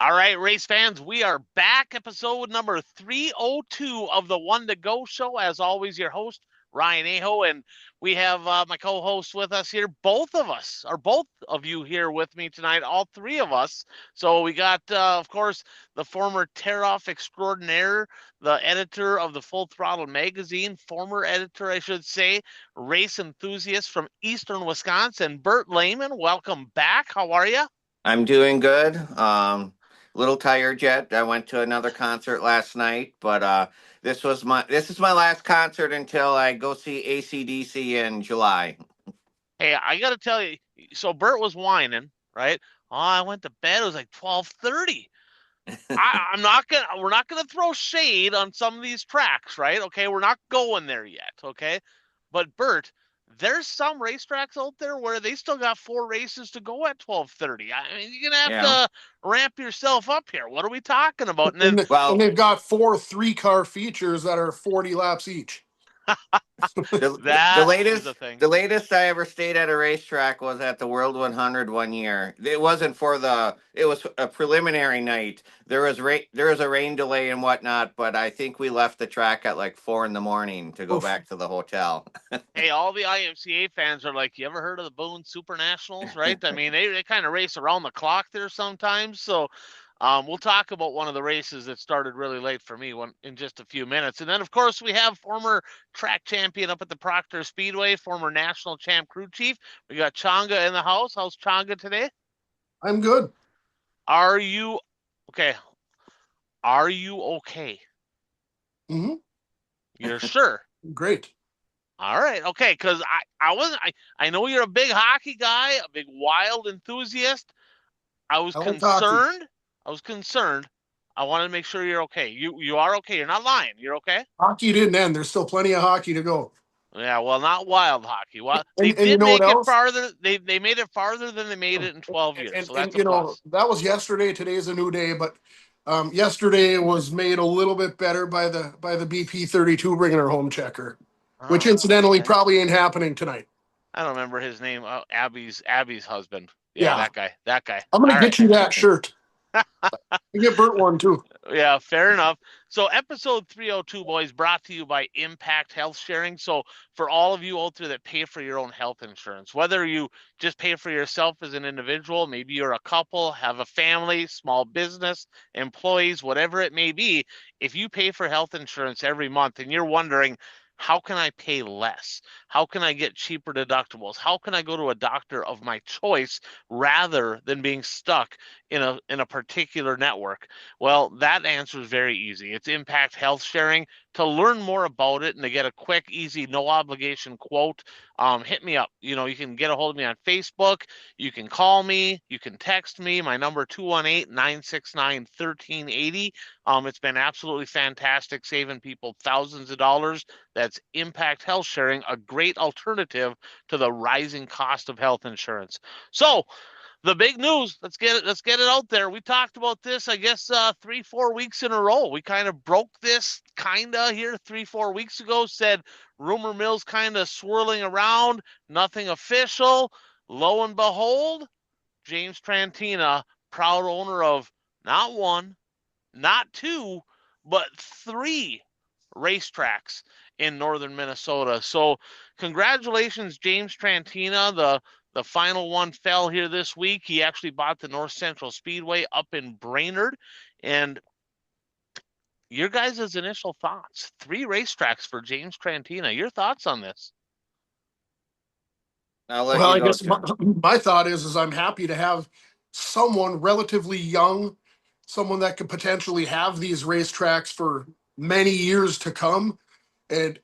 All right, race fans, we are back. Episode number 302 of the One to Go show. As always, your host, Ryan Aho, and we have my co host with us here. Both of us, or both of you here with me tonight, all three of us. So we got, of course, the former tear off extraordinaire, the editor of the Full Throttle magazine, former editor, I should say, race enthusiast from Eastern Wisconsin, Bert Lehman. Welcome back. How are you? I'm doing good. Little tired yet. I went to another concert last night, but this is my last concert until I go see AC/DC in July. Hey, I got to tell you, so Bert was whining, right? Oh, I went to bed. It was like 12:30. I'm not gonna. We're not gonna throw shade on some of these tracks, right? Okay, we're not going there yet. Okay, but Bert, there's some racetracks out there where they still got four races to go at 12:30. I mean, you're gonna have Yeah. to ramp yourself up here. What are we talking about? And then And Well, they've got four three-car features that are 40 laps each. the that is latest a thing. the latest I ever stayed at a racetrack was at the World 100 one year. It wasn't for the. It was a preliminary night. There was a rain delay and whatnot, but I think we left the track at like 4 in the morning to go Oof. back to the hotel. Hey, all the IMCA fans are like, you ever heard of the Boone Super Nationals, right? I mean, they kind of race around the clock there sometimes. So we'll talk about one of the races that started really late for me in just a few minutes. And then, of course, we have former track champion up at the Proctor Speedway, former national champ crew chief. We got Changa in the house. How's Changa today? I'm good. Are you okay? Are you okay? Hmm. You're sure? Great. All right, okay, because I wasn't I know you're a big hockey guy, a big wild enthusiast. I was I like hockey. concerned. I was concerned. I wanted to make sure you're okay. You are okay. You're not lying. You're okay. Hockey didn't end. There's still plenty of hockey to go. Yeah, well, not wild hockey. Well, they And you did know what make it else? farther. They made it farther than they made it in 12 years, And, so and that's a you know plus. that was yesterday. Today's a new day, but yesterday was made a little bit better by the BP 32 bringing her home checker, which Oh, incidentally okay. probably ain't happening tonight. I don't remember his name. Oh, Abby's husband. Yeah, Yeah, that guy. That guy. I'm gonna All get right. you that shirt. You get Bert one too. Yeah, fair enough. So, episode 302, boys, brought to you by Impact Health Sharing. So, for all of you out there that pay for your own health insurance, whether you just pay for yourself as an individual, maybe you're a couple, have a family, small business, employees, whatever it may be, if you pay for health insurance every month and you're wondering, how can I pay less? How can I get cheaper deductibles? How can I go to a doctor of my choice rather than being stuck in a particular network? Well, that answer is very easy. It's Impact Health Sharing. To learn more about it and to get a quick, easy, no obligation quote, hit me up. You can get a hold of me on Facebook. You can call me. You can text me. My number 218-969-1380. It's been absolutely fantastic, saving people thousands of dollars. That's Impact Health Sharing, a great alternative to the rising cost of health insurance. So, the big news. Let's get it out there. We talked about this, I guess, 3-4 weeks in a row. We kind of broke this here 3-4 weeks ago. Said rumor mills kind of swirling around, nothing official. Lo and behold, James Trantina, proud owner of not one, not two, but three racetracks in northern Minnesota. So, congratulations, James Trantina. The final one fell here this week. He actually bought the North Central Speedway up in Brainerd. And your guys' initial thoughts? Three racetracks for James Trantina. Your thoughts on this? I'll let Well, you I go, guess my, John. my thought is I'm happy to have someone relatively young, someone that could potentially have these racetracks for many years to come, and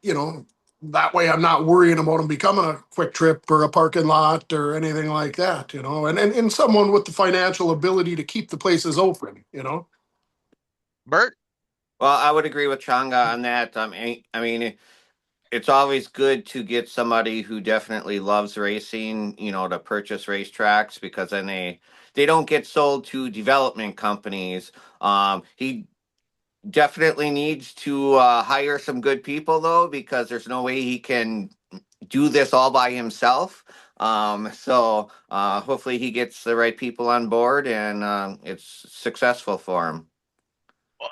that way I'm not worrying about them becoming a quick trip or a parking lot or anything like that. And someone with the financial ability to keep the places open. Bert? Well, I would agree with Changa on that. It's always good to get somebody who definitely loves racing, to purchase racetracks because then they don't get sold to development companies. He definitely needs to hire some good people though, because there's no way he can do this all by himself. So hopefully he gets the right people on board and it's successful for him.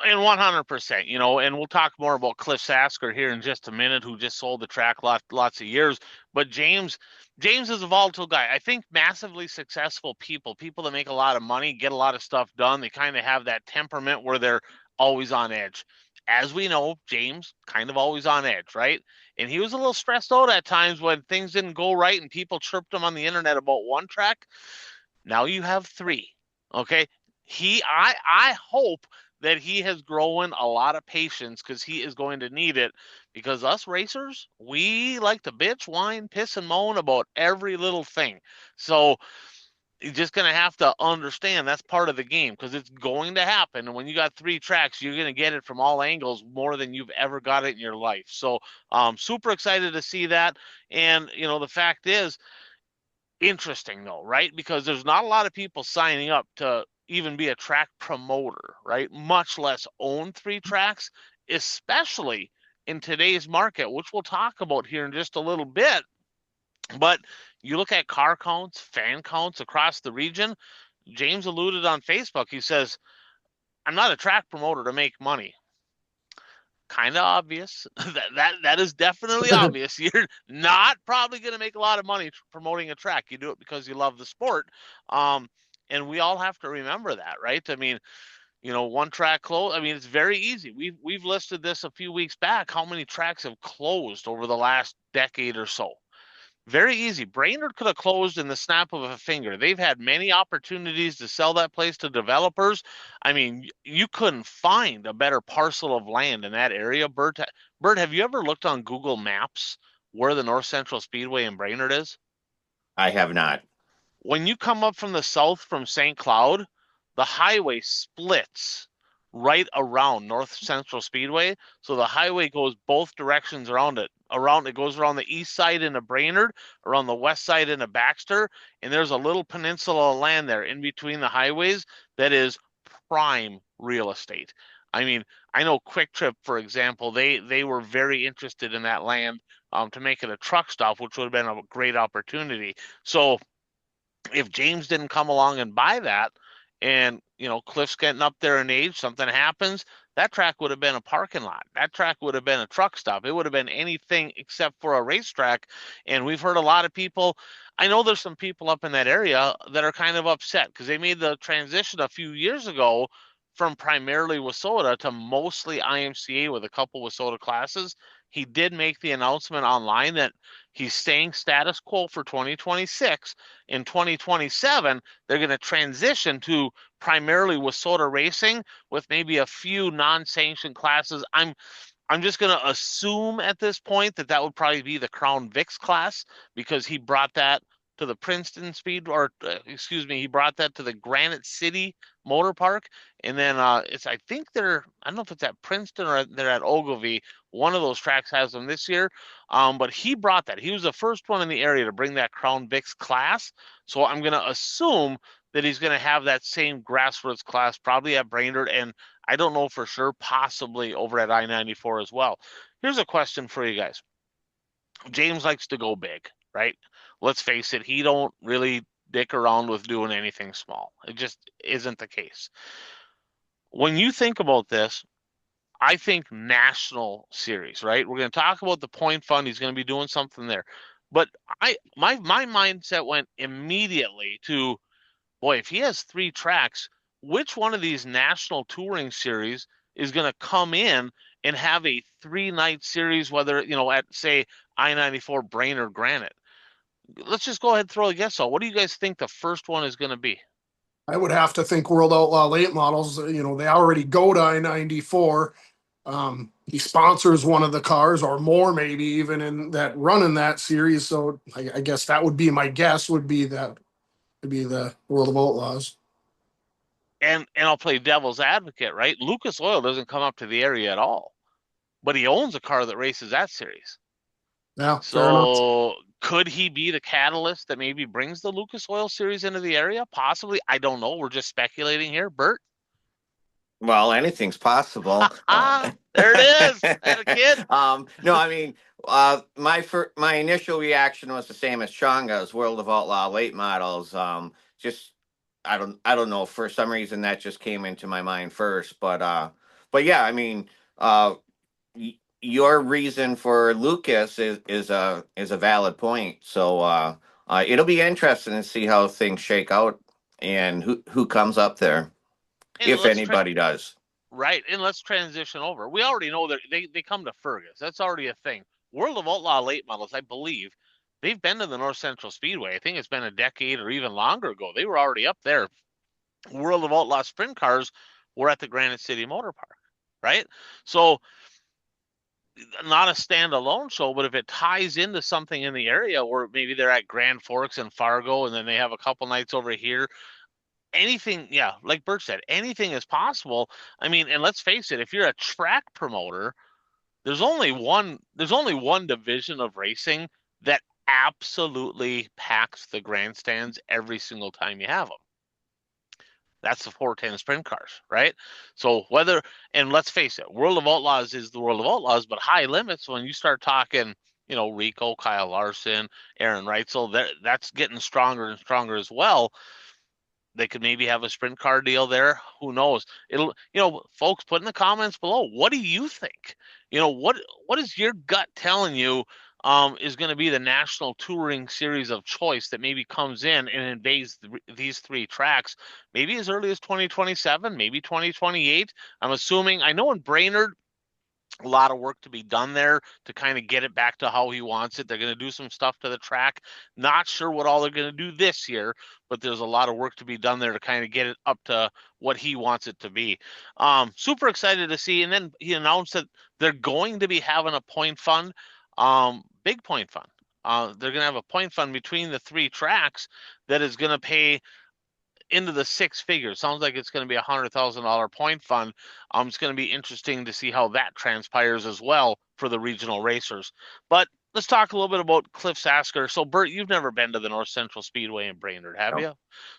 And 100%, and we'll talk more about Cliff Sasker here in just a minute, who just sold the track lots of years. But James is a volatile guy. I think massively successful people that make a lot of money, get a lot of stuff done. They kind of have that temperament where they're always on edge. As we know, James kind of always on edge, right? And he was a little stressed out at times when things didn't go right and people chirped him on the internet about one track. Now you have three. Okay. I hope that he has grown a lot of patience, because he is going to need it, because us racers, we like to bitch, whine, piss, and moan about every little thing. So you're just going to have to understand that's part of the game, because it's going to happen. And when you got three tracks, you're going to get it from all angles more than you've ever got it in your life. So super excited to see that. And, the fact is, interesting though, right? Because there's not a lot of people signing up to even be a track promoter, right? Much less own three tracks, especially in today's market, which we'll talk about here in just a little bit. But you look at car counts, fan counts across the region. James alluded on Facebook. He says, I'm not a track promoter to make money. Kind of obvious. that is definitely obvious. You're not probably going to make a lot of money promoting a track. You do it because you love the sport. And we all have to remember that, right? I mean, one track close. I mean, it's very easy. We've listed this a few weeks back, how many tracks have closed over the last decade or so. Very easy. Brainerd could have closed in the snap of a finger. They've had many opportunities to sell that place to developers. I mean, you couldn't find a better parcel of land in that area. Bert, have you ever looked on Google Maps where the North Central Speedway in Brainerd is? I have not. When you come up from the south from St. Cloud, the highway splits right around North Central Speedway. So the highway goes both directions around it. It goes around the east side into Brainerd, around the west side into Baxter, and there's a little peninsula of land there in between the highways that is prime real estate. I mean, I know Quick Trip, for example, they were very interested in that land to make it a truck stop, which would have been a great opportunity. So if James didn't come along and buy that, and Cliff's getting up there in age, something happens, that track would have been a parking lot. That track would have been a truck stop. It would have been anything except for a racetrack. And we've heard a lot of people. I know there's some people up in that area that are kind of upset because they made the transition a few years ago from primarily WISSOTA to mostly IMCA with a couple WISSOTA classes. He did make the announcement online that he's staying status quo for 2026. In 2027, they're going to transition to primarily WISSOTA racing with maybe a few non-sanctioned classes. I'm just going to assume at this point that would probably be the Crown Vics class, because he brought that to the Princeton Speed, or excuse me, he brought that to the Granite City Motor Park. And then I think I don't know if it's at Princeton or they're at Ogilvie. One of those tracks has them this year. But he brought that. He was the first one in the area to bring that Crown Vics class. So I'm going to assume that he's going to have that same grassroots class probably at Brainerd, and I don't know for sure, possibly over at I-94 as well. Here's a question for you guys. James likes to go big, right? Let's face it, he don't really dick around with doing anything small. It just isn't the case. When you think about this, I think national series, right? We're going to talk about the point fund. He's going to be doing something there. But my mindset went immediately to, boy, if he has three tracks, which one of these national touring series is going to come in and have a 3-night series, whether, at, say, I-94 Brainerd Granite? Let's just go ahead and throw a guess out. What do you guys think the first one is going to be? I would have to think World Outlaw Late Models. They already go to I-94. He sponsors one of the cars, or more, maybe even in that run in that series. So I guess that would be my guess. Would be that would be the World of Outlaws. And I'll play devil's advocate, right? Lucas Oil doesn't come up to the area at all, but he owns a car that races that series. Yeah, fair enough. So could he be the catalyst that maybe brings the Lucas Oil series into the area? Possibly. I don't know. We're just speculating here. Bert? Well, anything's possible. There it is. That a kid? No, I mean, My initial reaction was the same as Chonga's World of Outlaw late models. Just I don't know, for some reason that just came into my mind first, but yeah, I mean, uh, your reason for Lucas is a valid point. So it'll be interesting to see how things shake out and who comes up there, And if let's try anybody does. right, and let's transition over. We already know that they come to Fergus. That's already a thing. World of Outlaw late models, I believe, they've been to the North Central Speedway. I think it's been a decade or even longer ago. They were already up there. World of Outlaw sprint cars were at the Granite City Motor Park, right? So not a standalone show, but if it ties into something in the area, or maybe they're at Grand Forks and Fargo, and then they have a couple nights over here, anything, yeah, like Bert said, anything is possible. I mean, and let's face it, if you're a track promoter, there's only one division of racing that absolutely packs the grandstands every single time you have them. That's the 410 sprint cars, right? So and let's face it, World of Outlaws is the World of Outlaws, but high limits, when you start talking, Rico, Kyle Larson, Aaron Reitzel, that's getting stronger and stronger as well. They could maybe have a sprint car deal there. Who knows? Folks, put in the comments below. What do you think? What is your gut telling you is going to be the national touring series of choice that maybe comes in and invades these three tracks, maybe as early as 2027, maybe 2028. I know in Brainerd, a lot of work to be done there to kind of get it back to how he wants it. They're going to do some stuff to the track. Not sure what all they're going to do this year, but there's a lot of work to be done there to kind of get it up to what he wants it to be. Super excited to see. And then he announced that they're going to be having a point fund, big point fund. They're going to have a point fund between the three tracks that is going to pay into the six figures. Sounds like it's going to be $100,000 point fund. It's going to be interesting to see how that transpires as well for the regional racers. But let's talk a little bit about Cliff Sasker. So, Bert, you've never been to the North Central Speedway in Brainerd, have No, you?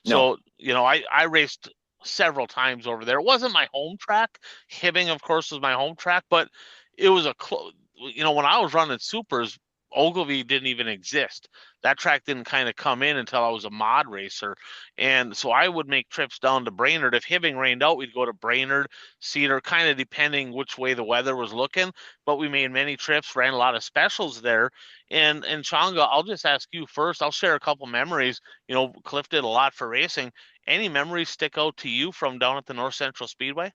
no. So, I raced several times over there. It wasn't my home track. Hibbing, of course, was my home track, but it was when I was running supers, Ogilvy didn't even exist. That track didn't kind of come in until I was a mod racer. And so I would make trips down to Brainerd. If Hibbing rained out, we'd go to Brainerd, Cedar, kind of depending which way the weather was looking. But we made many trips, ran a lot of specials there. And Changa, I'll just ask you first. I'll share a couple memories. Cliff did a lot for racing. Any memories stick out to you from down at the North Central Speedway?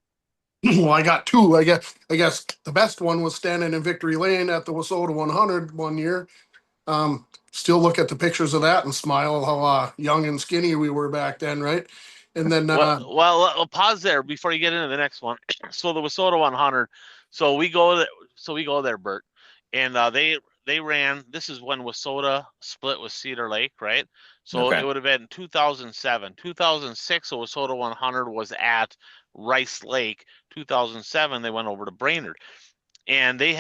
Well, I got two. I guess the best one was standing in Victory Lane at the WISSOTA 100 one year. Still look at the pictures of that and smile how young and skinny we were back then, right? And then Well, pause there before you get into the next one. So the WISSOTA 100. So we go there. So we go there, Bert, and they ran. This is when WISSOTA split with Cedar Lake, right? So it Okay. would have been 2007, 2006. So WISSOTA 100 was at Rice Lake. 2007, they went over to Brainerd, and they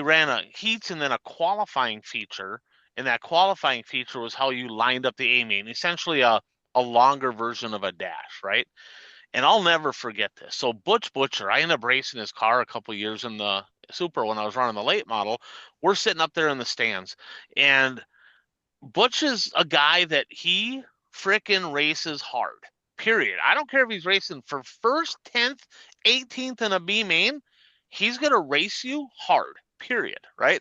ran a heats and then a qualifying feature. And that qualifying feature was how you lined up the A main, essentially a longer version of a dash, right? And I'll never forget this. So Butch Butcher, I ended up racing his car a couple years in the Super when I was running the late model. We're sitting up there in the stands, and Butch is a guy that he frickin' races hard. Period. I don't care if he's racing for first, 10th, 18th in a B main. He's gonna race you hard. Period. Right?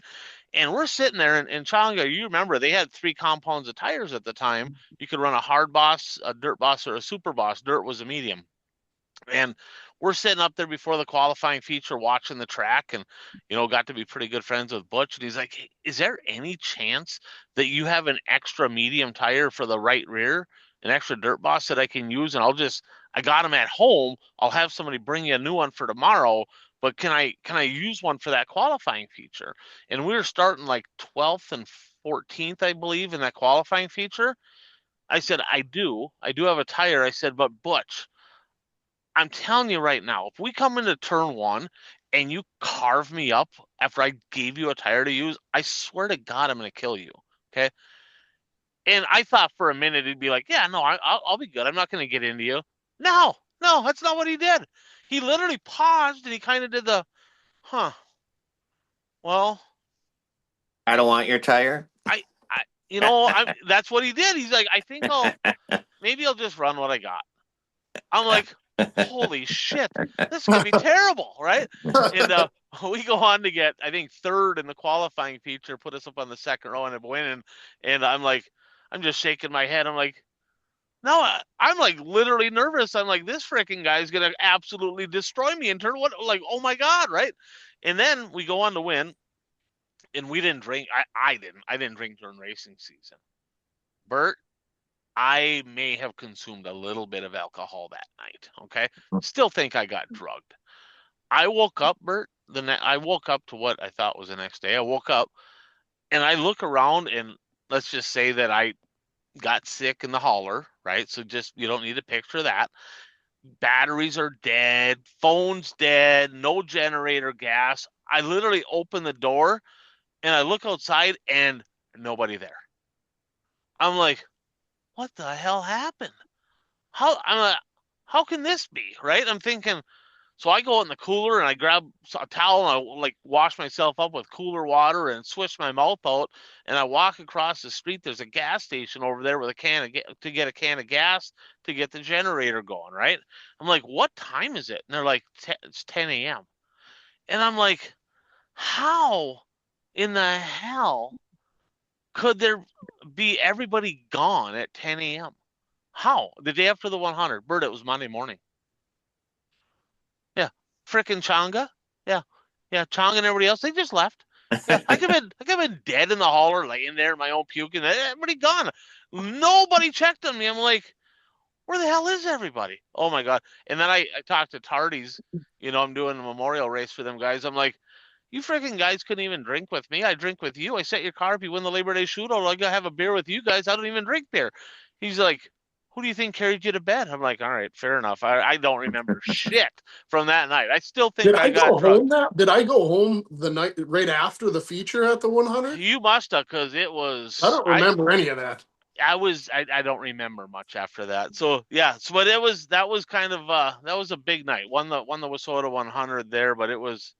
And we're sitting there, and Changa, you remember they had three compounds of tires at the time. You could run a hard boss, a dirt boss, or a super boss. Dirt was a medium. And we're sitting up there before the qualifying feature watching the track, and got to be pretty good friends with Butch. And he's like, hey, is there any chance that you have an extra medium tire for the right rear, an extra dirt boss that I can use? And I got them at home. I'll have somebody bring you a new one for tomorrow, but can I use one for that qualifying feature? And we were starting like 12th and 14th, I believe, in that qualifying feature. I said, I do have a tire. I said, but Butch, I'm telling you right now, if we come into turn one and you carve me up after I gave you a tire to use, I swear to God, I'm going to kill you. Okay. And I thought for a minute he'd be like, yeah, no, I'll be good. I'm not going to get into you. No, no, that's not what he did. He literally paused and he kind of did the, huh, well, I don't want your tire. That's what he did. He's like, I think maybe I'll just run what I got. I'm like, holy shit, this is going to be terrible, right? And we go on to get, I think, third in the qualifying feature, put us up on the second row and end up winning. And I'm like, I'm just shaking my head. I'm like, no, I'm like literally nervous. I'm like, this freaking guy is going to absolutely destroy me in turn one. Like, oh my God, right? And then we go on to win. And we didn't drink. I didn't drink during racing season. Bert, I may have consumed a little bit of alcohol that night. Okay, still think I got drugged. I woke up, Bert. I woke up to what I thought was the next day. I woke up and I look around, and let's just say that I got sick in the holler, right? So just you don't need to picture that. Batteries are dead, phone's dead, no generator gas. I literally open the door and I look outside and nobody there. I'm like, what the hell happened? How can this be? Right? I'm thinking, so I go in the cooler and I grab a towel and I like wash myself up with cooler water and swish my mouth out. And I walk across the street. There's a gas station over there with to get a can of gas to get the generator going. Right? I'm like, what time is it? And they're like, it's 10 a.m. And I'm like, how in the hell could there be everybody gone at 10 a.m.? How? The day after the 100. Bert, it was Monday morning. Yeah. Frickin' Changa. Yeah. Yeah. Changa and everybody else, they just left. Yeah. I could have been dead in the holler, laying there in my own puke, and everybody gone. Nobody checked on me. I'm like, where the hell is everybody? Oh my God. And then I talked to Tardies, I'm doing a memorial race for them guys. I'm like, you freaking guys couldn't even drink with me. I drink with you. I set your car up. You win the Labor Day shootout. I gotta have a beer with you guys. I don't even drink beer. He's like, who do you think carried you to bed? I'm like, all right, fair enough. I don't remember shit from that night. I still think I got drunk. Did I go home the night right after the feature at the 100? You must have, because it was. I don't remember any of that. I don't remember much after that. So yeah, but that was kind of that was a big night. Won the Wissota 100 there, but it was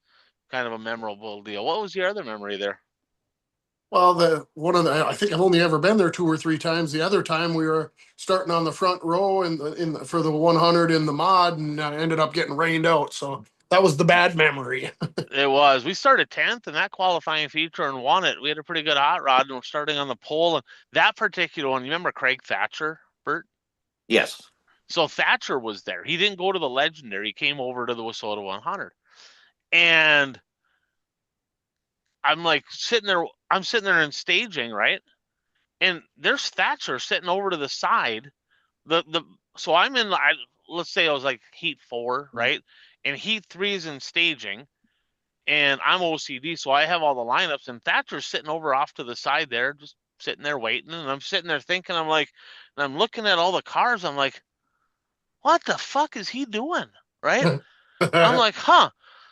kind of a memorable deal. What was your other memory there? Well, I think I've only ever been there 2 or 3 times. The other time we were starting on the front row for the 100 in the mod, and I ended up getting rained out. So that was the bad memory. It was. We started 10th in that qualifying feature and won it. We had a pretty good hot rod, and we're starting on the pole. And that particular one, you remember Craig Thatcher, Bert? Yes. So Thatcher was there. He didn't go to the Legendary. He came over to the Wissota 100. And I'm like sitting there in staging, right? And there's Thatcher sitting over to the side. So I'm in, let's say I was like heat 4, right? And heat 3 is in staging, and I'm OCD, so I have all the lineups. And Thatcher's sitting over off to the side there, just sitting there waiting. And I'm sitting there thinking, I'm like, and I'm looking at all the cars. I'm like, what the fuck is he doing, right? I'm like, huh.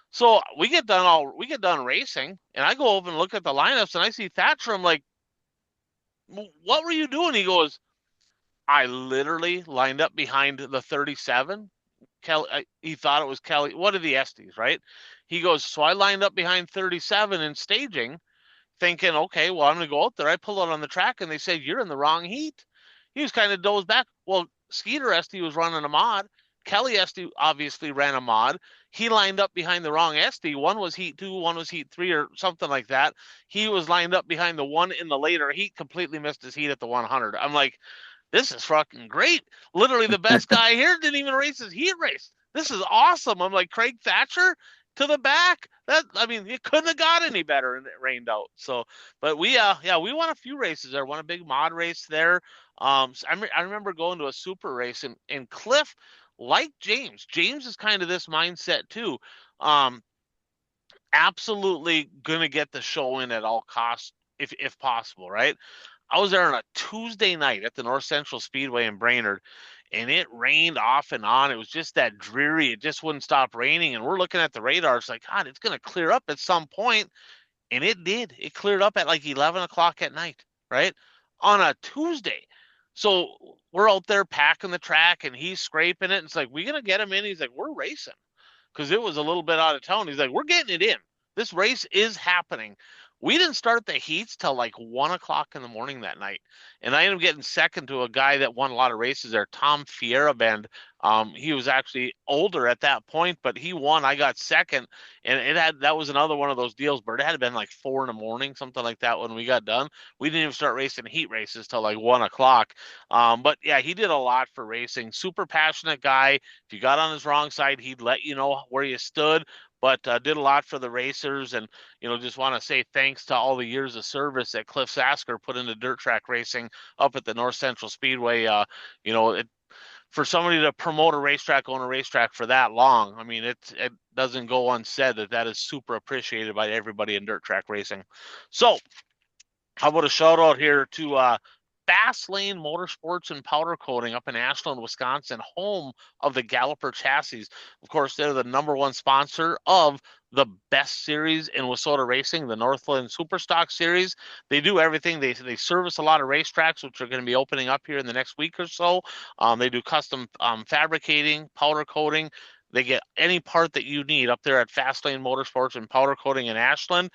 So we get done racing, and I go over and look at the lineups, and I see Thatcher. I'm like, what were you doing? He goes, I literally lined up behind the 37. Kelly, he thought it was Kelly. What are the Estes, right? He goes, so I lined up behind 37 in staging, thinking, okay, well, I'm going to go out there. I pull out on the track, and they said, you're in the wrong heat. He was kind of dozed back. Well, Skeeter Estes was running a mod. Kelly Estes obviously ran a mod. He lined up behind the wrong Estes. One was heat 2, one was heat 3, or something like that. He was lined up behind the one in the later heat, completely missed his heat at the 100. I'm like, this is fucking great. Literally the best guy here didn't even race his heat race. This is awesome. I'm like, Craig Thatcher to the back. It couldn't have got any better, and it rained out. So, but we won a few races there. Won a big mod race there. I remember going to a super race, and Cliff, like James is kind of this mindset too. Absolutely gonna get the show in at all costs if possible, right? I was there on a Tuesday night at the North Central Speedway in Brainerd, and it rained off and on. It was just that dreary. It just wouldn't stop raining, and we're looking at the radar. It's like, God, it's gonna clear up at some point, and it did. It cleared up at like 11 o'clock at night, right, on a Tuesday. So we're out there packing the track, and he's scraping it. And it's like, we gonna get him in? He's like, we're racing, because it was a little bit out of town. He's like, we're getting it in. This race is happening. We didn't start the heats till like 1 o'clock in the morning that night. And I ended up getting second to a guy that won a lot of races there, Tom Fierabend. He was actually older at that point, but he won. I got second. And that was another one of those deals, Bert. It had been like 4 in the morning, something like that when we got done. We didn't even start racing heat races till like 1 o'clock. But yeah, he did a lot for racing. Super passionate guy. If you got on his wrong side, he'd let you know where you stood, but did a lot for the racers. And just want to say thanks to all the years of service that Cliff Sasker put into dirt track racing up at the North Central Speedway. For somebody to promote a racetrack, own a racetrack for that long, I mean, it doesn't go unsaid that is super appreciated by everybody in dirt track racing. So, how about a shout out here to Fast Lane Motorsports and Powder Coating up in Ashland, Wisconsin, home of the Galloper chassis. Of course, they're the #1 sponsor of the best series in WISSOTA racing, the Northland Superstock Series. They do everything. They service a lot of racetracks, which are going to be opening up here in the next week or so. They do custom fabricating, powder coating. They get any part that you need up there at Fastlane Motorsports and Powder Coating in Ashland.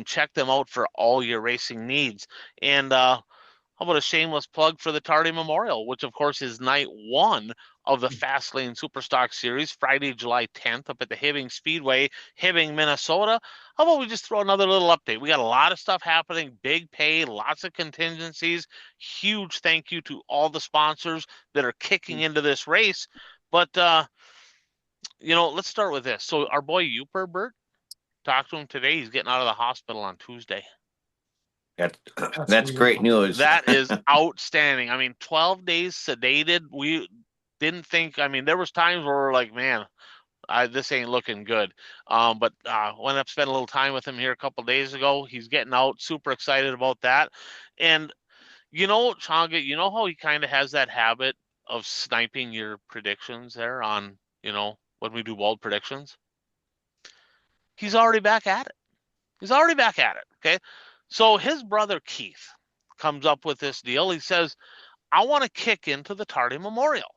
Check them out for all your racing needs. And how about a shameless plug for the Tardy Memorial, which of course is night one of the Fastlane Superstock Series, Friday, July 10th, up at the Hibbing Speedway, Hibbing, Minnesota. How about we just throw another little update? We got a lot of stuff happening, big pay, lots of contingencies. Huge thank you to all the sponsors that are kicking into this race. But let's start with this. So our boy Uper Bert, talked to him today. He's getting out of the hospital on Tuesday. That's great news. That is outstanding. I mean, 12 days sedated. We didn't think, I mean, there was times where we're like, man, this ain't looking good. But went up, spent a little time with him here a couple days ago. He's getting out, super excited about that. And Changa, you know how he kind of has that habit of sniping your predictions there on, when we do bold predictions? He's already back at it. Okay. So his brother Keith comes up with this deal. He says, I want to kick into the Tardy Memorial.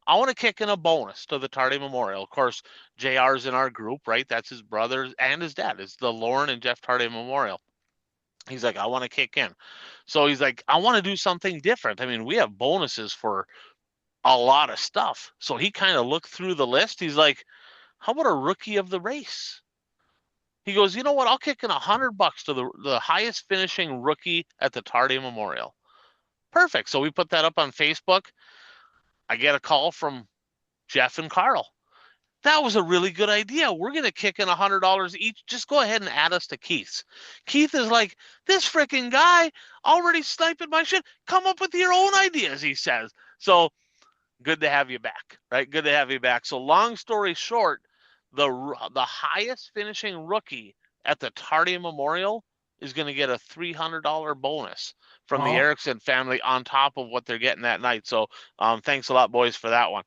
I want to kick in a bonus to the Tardy Memorial. Of course, JR's in our group, right? That's his brother and his dad. It's the Lauren and Jeff Tardy Memorial. He's like, I want to kick in. So he's like, I want to do something different. I mean, we have bonuses for a lot of stuff. So he kind of looked through the list. He's like, how about a rookie of the race? He goes, you know what? I'll kick in $100 to the highest finishing rookie at the Tardy Memorial. Perfect. So we put that up on Facebook. I get a call from Jeff and Carl. That was a really good idea. We're going to kick in $100 each. Just go ahead and add us to Keith's. Keith is like, this freaking guy already sniping my shit. Come up with your own ideas, he says. So good to have you back, right? Good to have you back. So long story short, the highest finishing rookie at the Tardy Memorial is going to get a $300 bonus from the Erickson family on top of what they're getting that night. So thanks a lot, boys, for that one.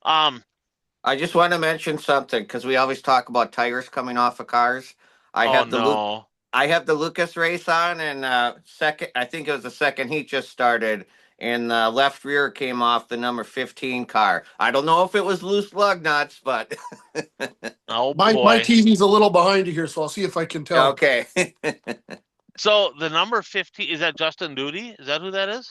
I just want to mention something because we always talk about tires coming off of cars. I have the Lucas race on, and I think it was the second heat just started, and the left rear came off the number 15 car. I don't know if it was loose lug nuts, but my TV's a little behind you here, so I'll see if I can tell. Okay. So the number 15, is that Justin Duty? Is that who that is?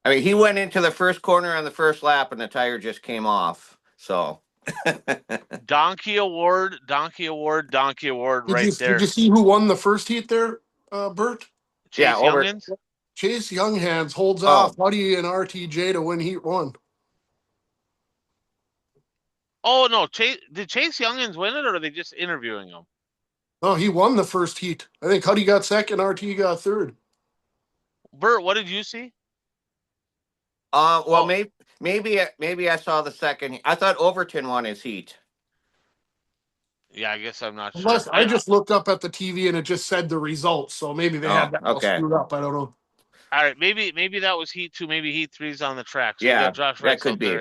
I mean, he went into the first corner on the first lap, and the tire just came off. So Donkey Award right there. Did you see who won the first heat there, Bert? Chase Youngins? Chase Younghands holds off Buddy and RTJ to win heat one. Oh, no. Did Chase Youngins win it, or are they just interviewing him? No, he won the first heat. I think Huddy got second, RT got third. Bert, what did you see? Maybe I saw the second. I thought Overton won his heat. Yeah, I guess I'm not sure. I just looked up at the TV and it just said the results, so maybe they had that all screwed up. I don't know. All right, maybe that was heat 2, maybe heat 3's on the track. So yeah, Josh that could be.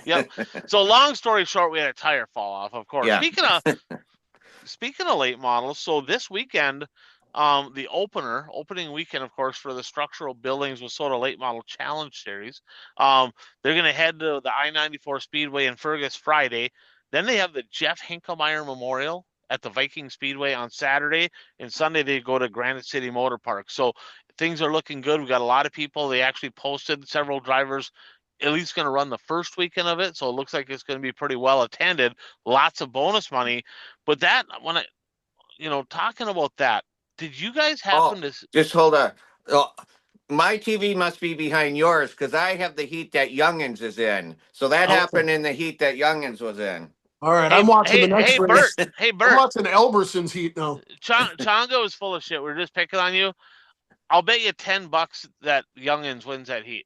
Yep. So long story short, we had a tire fall off, of course. Yeah. Speaking of late models, so this weekend, the opening weekend, of course, for the Structural Buildings WISSOTA Late Model Challenge Series. They're going to head to the I-94 Speedway in Fergus Friday. Then they have the Jeff Hinklemeyer Memorial at the Viking Speedway on Saturday, and Sunday they go to Granite City Motor Park. So things are looking good. We've got a lot of people. They actually posted several drivers at least going to run the first weekend of it. So it looks like it's going to be pretty well attended. Lots of bonus money. But that, when I, talking about that, did you guys Oh, happen to? just hold on. Oh, my TV must be behind yours because I have the heat that Youngins is in. So that Oh, happened in the heat that Youngins was in. all right. Hey, I'm watching the hey, next hey, Bert. race. Hey, I'm Bert. watching Elberson's heat now. Chongo is full of shit. We're just picking on you. I'll bet you $10 that Youngins wins that heat.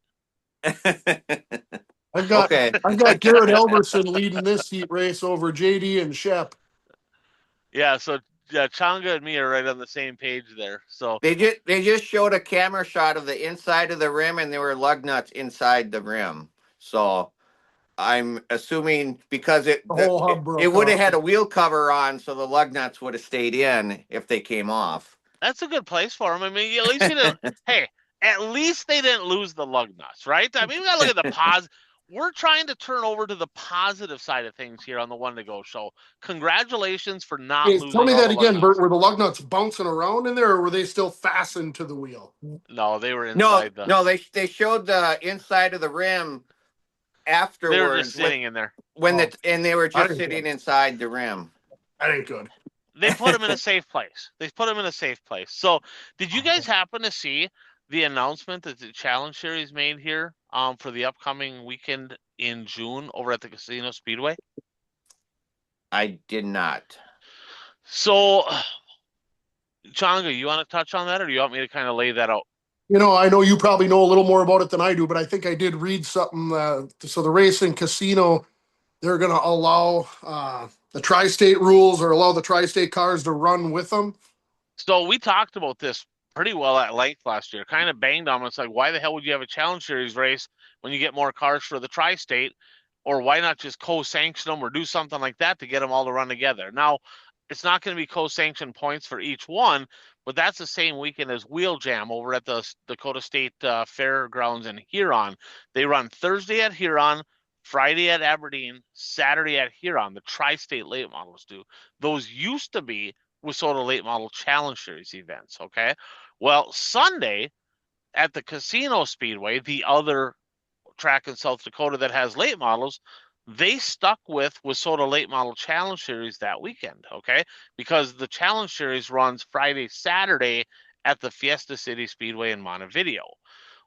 I've got Okay. I've got Garrett Elberson leading this heat race over JD and Shep. Yeah, so Chonga and me are right on the same page there. So They just showed a camera shot of the inside of the rim and there were lug nuts inside the rim. So I'm assuming because The whole hub it broke would have off. had a wheel cover on, so the lug nuts would have stayed in if they came off. that's a good place for them. I mean, at least you didn't. Hey, at least they didn't lose the lug nuts, right? I mean, we gotta look at the pos. We're trying to turn over to the positive side of things here on the One to Go show. Congratulations for not Hey, tell losing me all that the lug again, Bert. nuts. Were the lug nuts bouncing around in there, or were they still fastened to the wheel? No, they were No, inside the. no, they showed the inside of the rim They were just afterwards sitting in there. Oh, and they were that just ain't sitting good. inside the rim. That ain't good. They put them in a safe place. They put them in a safe place. So, did you guys happen to see the announcement that the Challenge Series made here for the upcoming weekend in June over at the Casino Speedway? I did not. So, Changa, you want to touch on that, or do you want me to kind of lay that out? I know you probably know a little more about it than I do, but I think I did read something. So the racing casino, they're going to allow the tri-state rules or allow the tri-state cars to run with them. So we talked about this pretty well at length last year. Kind of banged on. It's like, why the hell would you have a Challenge Series race when you get more cars for the tri-state? Or why not just co-sanction them or do something like that to get them all to run together? Now, it's not going to be co-sanctioned points for each one, but that's the same weekend as Wheel Jam over at the Dakota State Fairgrounds in Huron. They run Thursday at Huron, Friday at Aberdeen, Saturday at Huron. The tri-state late models do. Those used to be WISSOTA Late Model Challenge Series events. Okay. Well, Sunday at the Casino Speedway, the other track in South Dakota that has late models, they stuck with WISSOTA Late Model Challenge Series that weekend. Okay. Because the Challenge Series runs Friday, Saturday at the Fiesta City Speedway in Montevideo.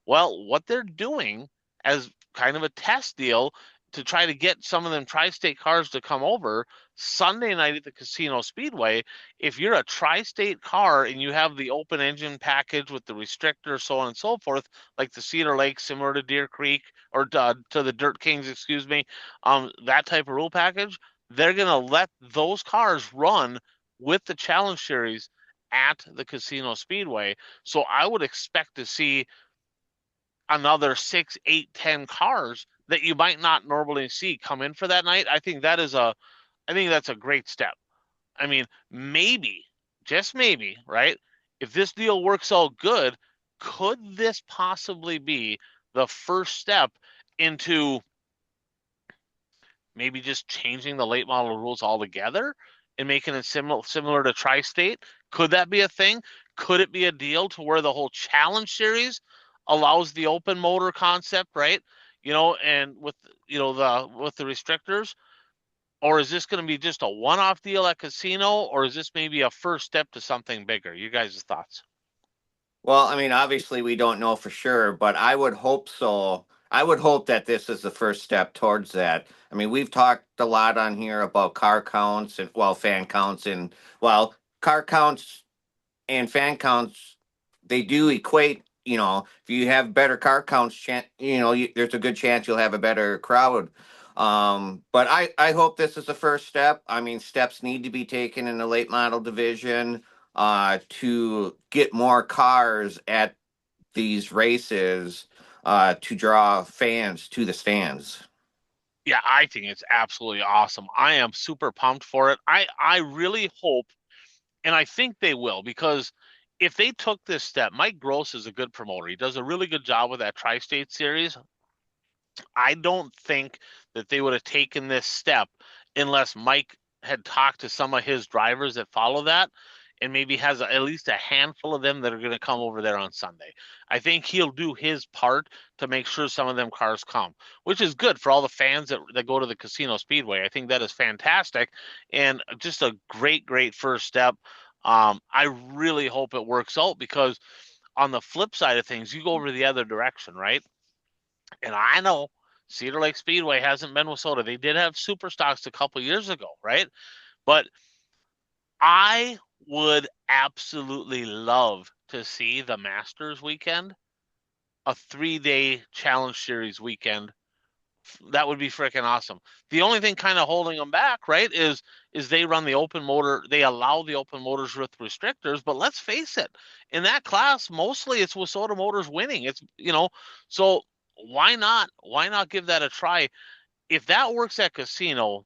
Well, what they're doing as kind of a test deal to try to get some of them tri-state cars to come over Sunday night at the Casino Speedway, if you're a tri-state car and you have the open engine package with the restrictor, so on and so forth, like the Cedar Lake, similar to Deer Creek or to the Dirt Kings, excuse me, that type of rule package, they're going to let those cars run with the Challenge Series at the Casino Speedway. So I would expect to see another 6, 8, 10 cars that you might not normally see come in for that night. I think that's a great step. I mean, maybe, just maybe, right? If this deal works out good, could this possibly be the first step into maybe just changing the late model rules altogether and making it similar to Tri-State? Could that be a thing? Could it be a deal to where the whole Challenge Series allows the open motor concept, right? And with the restrictors, or is this going to be just a one-off deal at Casino, or is this maybe a first step to something bigger? You guys' thoughts? Well, I mean, obviously we don't know for sure, but I would hope so. I would hope that this is the first step towards that. I mean, we've talked a lot on here about car counts and fan counts and car counts and fan counts, they do equate. If you have better car counts, there's a good chance you'll have a better crowd. But I hope this is the first step. I mean, steps need to be taken in the late model division to get more cars at these races to draw fans to the stands. Yeah, I think it's absolutely awesome. I am super pumped for it. I really hope, and I think they will, because if they took this step, Mike Gross is a good promoter. He does a really good job with that Tri-State series. I don't think that they would have taken this step unless Mike had talked to some of his drivers that follow that, and maybe has at least a handful of them that are going to come over there on Sunday. I think he'll do his part to make sure some of them cars come, which is good for all the fans that go to the Casino Speedway. I think that is fantastic and just a great first step. I really hope it works out, because on the flip side of things, you go over the other direction, right? And I know Cedar Lake Speedway hasn't been with Soda. They did have super stocks a couple years ago, right? But I would absolutely love to see the Masters weekend, a 3-day Challenge Series weekend. That would be freaking awesome. The only thing kind of holding them back, right, is they run the open motor. They allow the open motors with restrictors, but let's face it, in that class, mostly it's Wissota Motors winning. It's, so why not? Why not give that a try? If that works at Casino,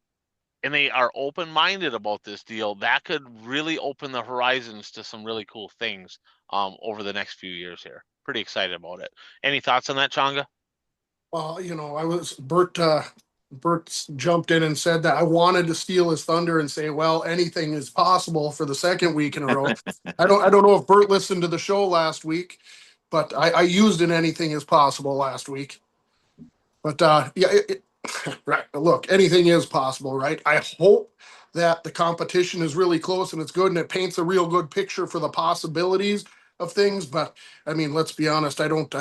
and they are open-minded about this deal, that could really open the horizons to some really cool things over the next few years here. Pretty excited about it. Any thoughts on that, Changa? Well, I was Bert jumped in and said that I wanted to steal his thunder and say, well, anything is possible for the second week in a row. I don't know if Bert listened to the show last week, but I used an anything is possible last week. But yeah, right. Look, anything is possible, right? I hope that the competition is really close and it's good and it paints a real good picture for the possibilities of things. But I mean, let's be honest. I don't,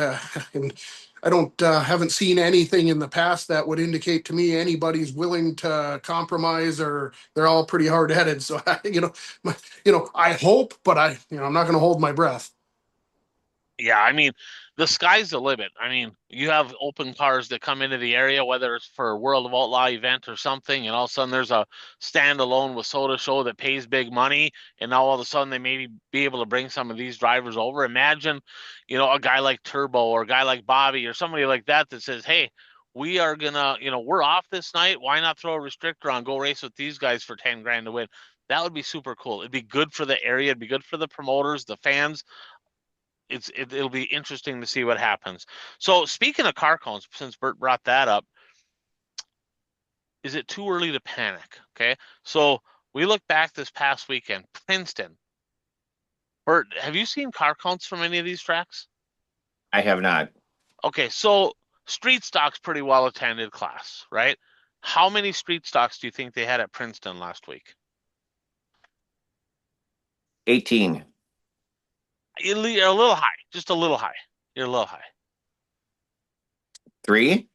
and I don't, haven't seen anything in the past that would indicate to me anybody's willing to compromise, or they're all pretty hard headed. So I hope, but I'm not going to hold my breath. Yeah, I mean, the sky's the limit. I mean, you have open cars that come into the area, whether it's for a World of Outlaw event or something, and all of a sudden there's a standalone Wissota show that pays big money, and now all of a sudden they maybe be able to bring some of these drivers over. Imagine, a guy like Turbo or a guy like Bobby or somebody like that that says, hey, we are gonna, we're off this night. Why not throw a restrictor on, go race with these guys for 10 grand to win? That would be super cool. It'd be good for the area. It'd be good for the promoters, the fans. It'll be interesting to see what happens. So speaking of car counts, since Bert brought that up, is it too early to panic? Okay, so we look back this past weekend, Princeton. Bert, have you seen car counts from any of these tracks? I have not. Okay, so street stock's pretty well attended class, right? How many street stocks do you think they had at Princeton last week? 18. You're a little high, just a little high. You're a little high. 3?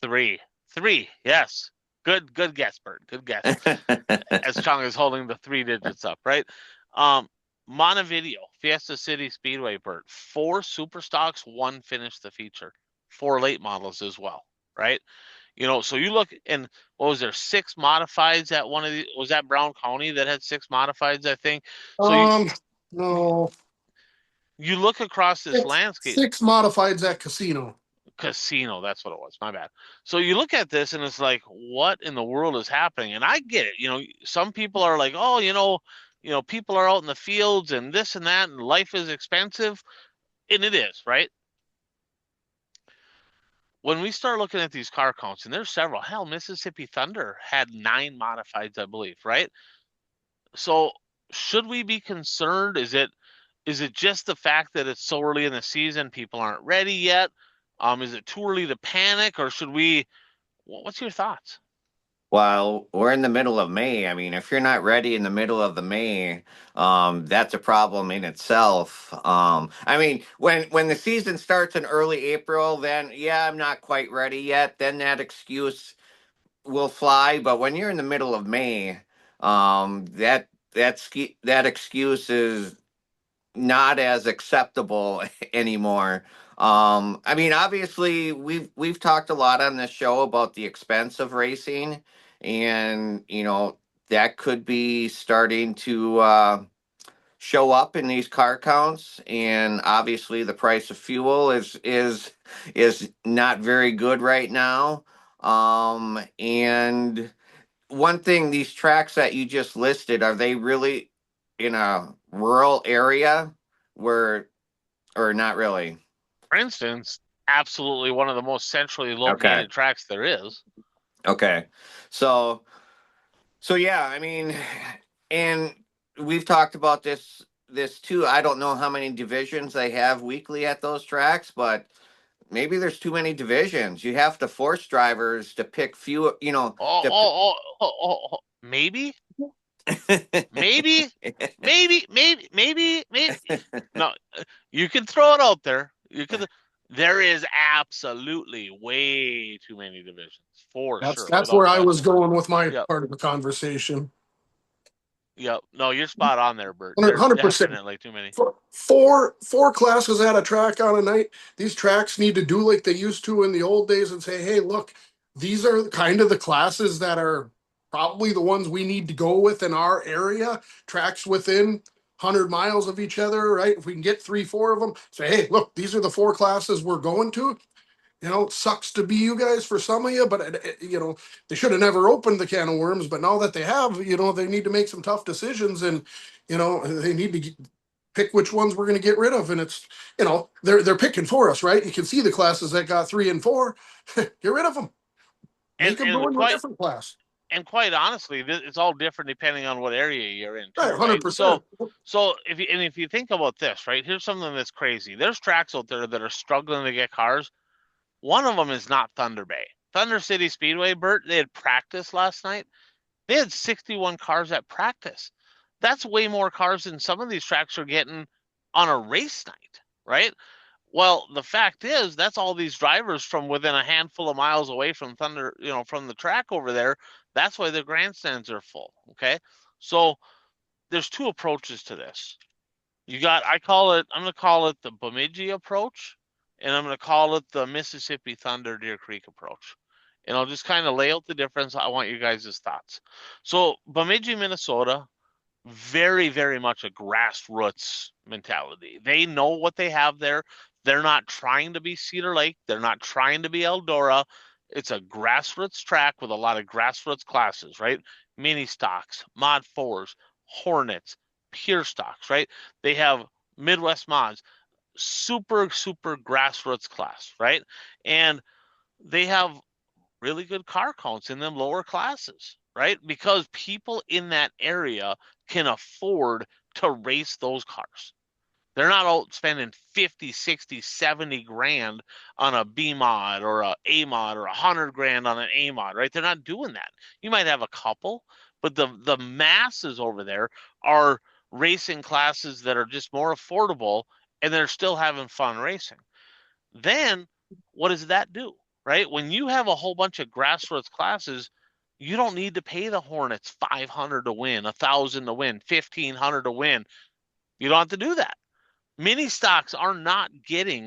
Three. Yes. Good guess, Bert. Good guess. As Chong is holding the 3 digits up, right? Montevideo, Fiesta City Speedway, Bert. 4 super stocks, 1 finished the feature. 4 late models as well, right? So you look, and what was there, 6 modifieds at one of the, was that Brown County that had 6 modifieds, I think? So No, you look across this landscape. six modifieds at Casino. Casino, that's what it was. My bad. So you look at this and it's like, what in the world is happening? And I get it. Some people are like, oh, people are out in the fields and this and that, and life is expensive. And it is, right? When we start looking at these car counts, and there's several, hell, Mississippi Thunder had 9 modifieds, I believe, right? So should we be concerned? Is it just the fact that it's so early in the season, people aren't ready yet? Is it too early to panic, or should we? What's your thoughts? Well, we're in the middle of May. I mean, if you're not ready in the middle of the May, that's a problem in itself. I mean, when the season starts in early April, then yeah, I'm not quite ready yet. Then that excuse will fly. But when you're in the middle of May, that excuse is not as acceptable anymore. I mean, obviously, we've talked a lot on this show about the expense of racing, and that could be starting to show up in these car counts. And obviously, the price of fuel is not very good right now. And one thing, these tracks that you just listed, are they really in a rural area where, or not really? For instance, absolutely one of the most centrally Okay. located tracks there is. Okay. So So yeah, I mean, and we've talked about this too. I don't know how many divisions they have weekly at those tracks, but maybe there's too many divisions. You have to force drivers to pick few, Maybe, maybe, maybe. No, you can throw it out there. There is absolutely way too many divisions for sure, That's without where I was question. going with my Yep. part of the conversation. Yep. No, you're spot on there, Bert. There's 100%. definitely too many. Four classes at a track on a night. These tracks need to do like they used to in the old days and say, hey, look, these are kind of the classes that are probably the ones we need to go with in our area. Tracks within 100 miles of each other, right? If we can get 3, 4 of them, say, hey, look, these are the 4 classes we're going to. It sucks to be you guys for some of you, but they should have never opened the can of worms. But now that they have, they need to make some tough decisions, and they need to pick which ones we're going to get rid of. And it's they're picking for us, right? You can see the classes that got 3 and 4. Get rid of them. Make them go into a different class. And quite honestly, it's all different depending on what area you're in, too, Right, right? 100%. So if you think about this, right, here's something that's crazy. There's tracks out there that are struggling to get cars. One of them is not Thunder Bay. Thunder City Speedway, Bert, they had practice last night. They had 61 cars at practice. That's way more cars than some of these tracks are getting on a race night, right? Well, the fact is, that's all these drivers from within a handful of miles away from Thunder, from the track over there. That's why the grandstands are full. Okay. So there's two approaches to this. I'm going to call it the Bemidji approach, and I'm going to call it the Mississippi Thunder Deer Creek approach. And I'll just kind of lay out the difference. I want you guys' thoughts. So Bemidji, Minnesota, very, very much a grassroots mentality. They know what they have there. They're not trying to be Cedar Lake. They're not trying to be Eldora. It's a grassroots track with a lot of grassroots classes, right? Mini stocks, Mod 4s, Hornets, pure stocks, right? They have Midwest mods, super, super grassroots class, right? And they have really good car counts in them lower classes, right? Because people in that area can afford to race those cars. They're not out spending 50, 60, 70 grand on a B mod or a mod or 100 grand on an A mod, right? They're not doing that. You might have a couple, but the masses over there are racing classes that are just more affordable, and they're still having fun racing. Then what does that do, right? When you have a whole bunch of grassroots classes, you don't need to pay the Hornets 500 to win, 1,000 to win, 1,500 to win. You don't have to do that. Mini stocks are not getting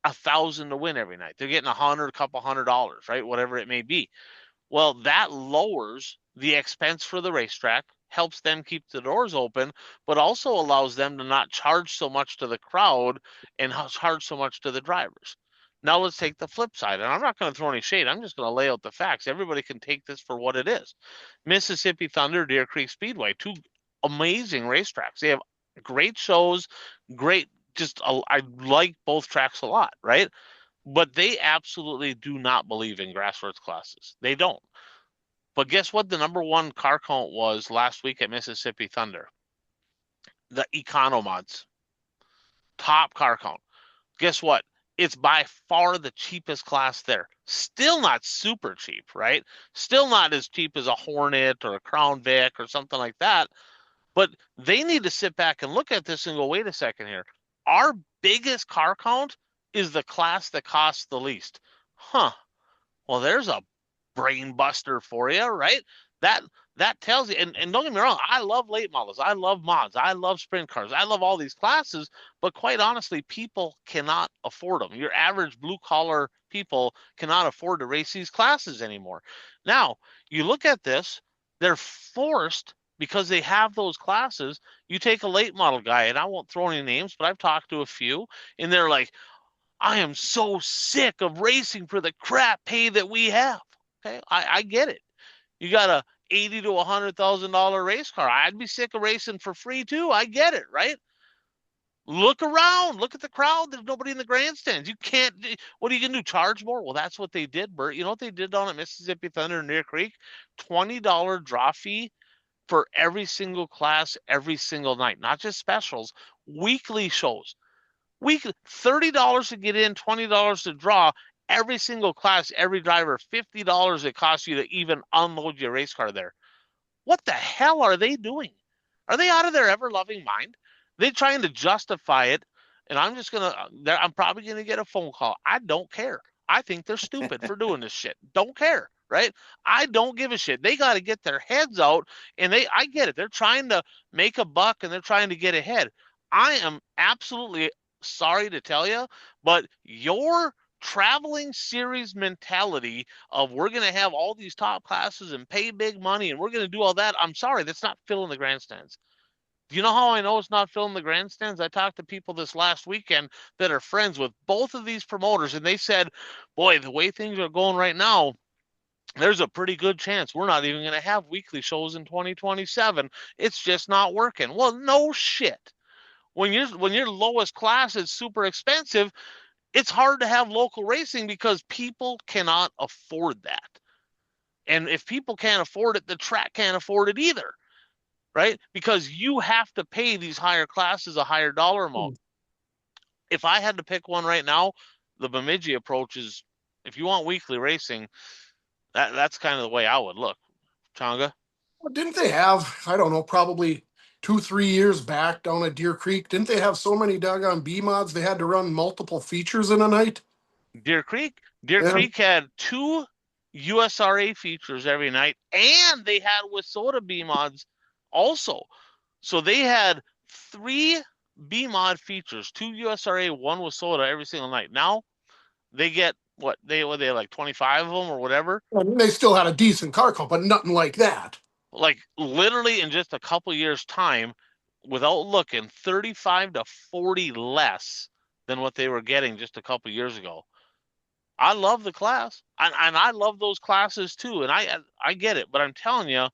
1,000 to win every night. They're getting 100, a couple $100, right? Whatever it may be. Well, that lowers the expense for the racetrack, helps them keep the doors open, but also allows them to not charge so much to the crowd and charge so much to the drivers. Now let's take the flip side, and I'm not going to throw any shade. I'm just going to lay out the facts. Everybody can take this for what it is. Mississippi Thunder, Deer Creek Speedway, two amazing racetracks. They have great shows, great. I like both tracks a lot, right? But they absolutely do not believe in grassroots classes. They don't. But guess what? The number one car count was last week at Mississippi Thunder. The Economods. Top car count. Guess what? It's by far the cheapest class there. Still not super cheap, right? Still not as cheap as a Hornet or a Crown Vic or something like that. But they need to sit back and look at this and go, wait a second here. Our biggest car count is the class that costs the least. Huh. Well, there's a brain buster for you, right? That tells you, and don't get me wrong, I love late models, I love mods, I love sprint cars, I love all these classes, but quite honestly, people cannot afford them. Your average blue collar people cannot afford to race these classes anymore. Now, you look at this, they're forced because they have those classes. You take a late model guy, and I won't throw any names, but I've talked to a few, and they're like, I am so sick of racing for the crap pay that we have. Okay, I get it. You got a $80,000 to $100,000 race car. I'd be sick of racing for free too. I get it, right? Look around. Look at the crowd. There's nobody in the grandstands. You can't. What are you gonna do? Charge more? Well, that's what they did, Bert. You know what they did down at Mississippi Thunder in Deer Creek? $20 draw fee for every single class, every single night. Not just specials. Weekly shows. Weekly. $30 to get in. $20 to draw. Every single class, every driver. $50 it costs you to even unload your race car there. What the hell are they doing? Are they out of their ever loving mind? They're trying to justify it, and I'm probably gonna get a phone call. I don't care. I think they're stupid for doing this shit. Don't care, right? I don't give a shit. They got to get their heads out, and I get it. They're trying to make a buck and they're trying to get ahead. I am absolutely sorry to tell you, but your traveling series mentality of we're going to have all these top classes and pay big money and we're going to do all that. I'm sorry, that's not filling the grandstands. Do you know how I know it's not filling the grandstands? I talked to people this last weekend that are friends with both of these promoters, and they said, boy, the way things are going right now, there's a pretty good chance we're not even going to have weekly shows in 2027. It's just not working. Well, no shit. When your lowest class is super expensive, it's hard to have local racing because people cannot afford that. And if people can't afford it, the track can't afford it either, right? Because you have to pay these higher classes a higher dollar amount. If I had to pick one right now, the Bemidji approach is, if you want weekly racing, that's kind of the way I would look. Changa? Well, didn't they have, I don't know, probably 2, 3 years back down at Deer Creek? Didn't they have so many doggone B mods they had to run multiple features in a night? Deer Creek? Deer Yeah. Creek had 2 USRA features every night, and they had WISSOTA B mods also. So they had 3 B mod features, 2 USRA, 1 WISSOTA every single night. Now they get what they like 25 of them or whatever. I mean, they still had a decent car count, but nothing like that. Like literally in just a couple years' time, without looking, 35 to 40 less than what they were getting just a couple years ago. I love the class, and I love those classes too, and I get it, but I'm telling you,